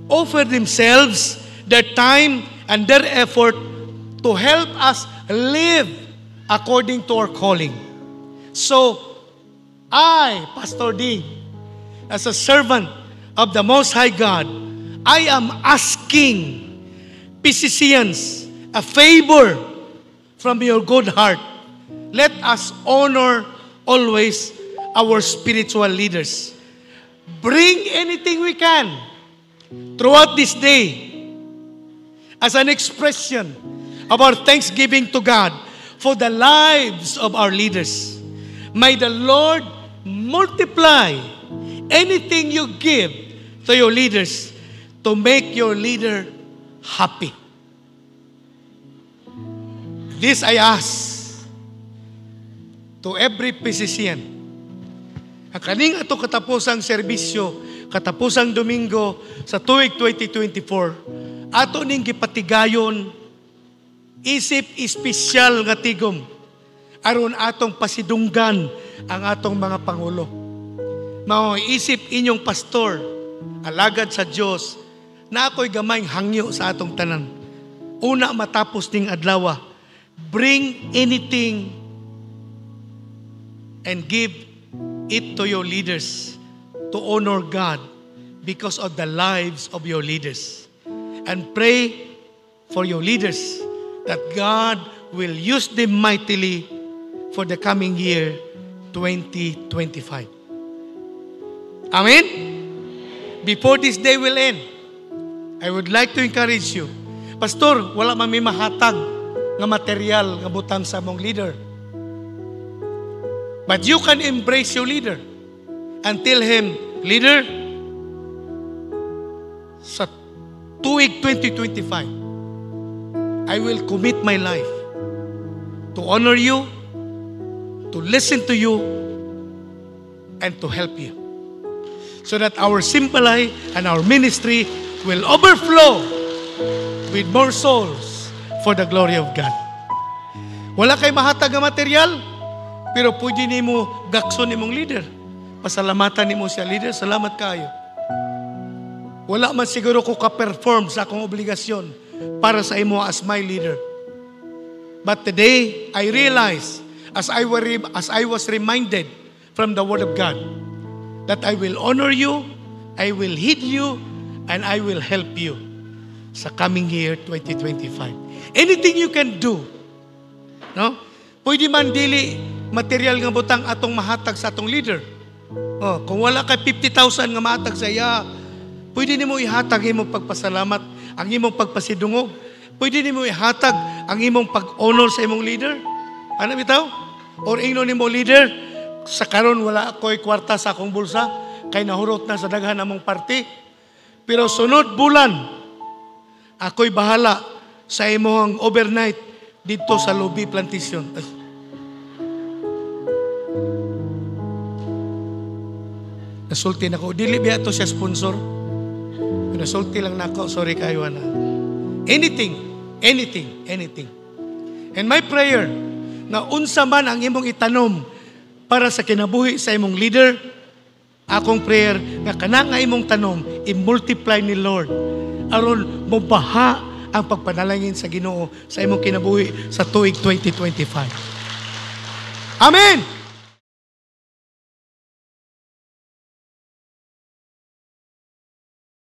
offer themselves, their time, and their effort to help us live according to our calling. So, I, Pastor D, as a servant of the Most High God, I am asking PCCians a favor from your good heart. Let us honor always our spiritual leaders. Bring anything we can throughout this day as an expression of our thanksgiving to God for the lives of our leaders. May the Lord multiply anything you give to your leaders to make your leader happy. This I ask to every PCCian. Ang kaning ato katapusang serbisyo, katapusang Domingo sa tuig 2024, ato ning gipatigayon isip espesyal nga tigom aron atong pasidunggan ang atong mga pangulo. Mao isip inyong pastor, alagad sa Dios, na ako'y gamayng hangyo sa atong tanan. Una matapos ning adlaw, bring anything and give it to your leaders to honor God because of the lives of your leaders. And pray for your leaders that God will use them mightily for the coming year 2025. Amen? Before this day will end, I would like to encourage you. Pastor, wala man may mahatag nga material nga butang sa mong leader. But you can embrace your leader and tell him, Leader, sa tuig 2025, I will commit my life to honor you, to listen to you, and to help you. So that our simple life and our ministry will overflow with more souls for the glory of God. Wala kay mahatag nga material, pero pwede nimo gakson nimong leader. Pasalamatan nimo siya, leader, salamat kayo. Wala man siguro ko ka-perform sa akong obligasyon para sa imo as my leader. But today, I realize, as I was reminded from the Word of God, that I will honor you, I will heed you, and I will help you sa coming year 2025. Anything you can do, no? Pwede man dili material nga butang atong mahatag sa atong leader. Oh, kung wala ka 50,000 nga mahatag sa iya, pwede nimo ihatag imong pagpasalamat, ang imong pagpasidungog. Pwede nimo ihatag ang imong pag-honor sa imong leader. Ano bitaw? Or ingno nimo, leader, sa karon wala ako'y kwarta sa akong bulsa, kay nahurot na sa daghan among party. Pero sunod bulan, ako'y bahala sa imong overnight dito sa Lubi Plantation. Nasulti na ko. Dili biya to siya sponsor. Nasulti lang na ako. Sorry kayo na. Anything. And my prayer, na unsa man ang imong itanom para sa kinabuhi sa imong leader, akong prayer, nga kanang nga imong tanom, i-multiply ni Lord. Aron mabaha ang pagpanalangin sa Ginoo sa imong kinabuhi sa tuig 2025. Amen!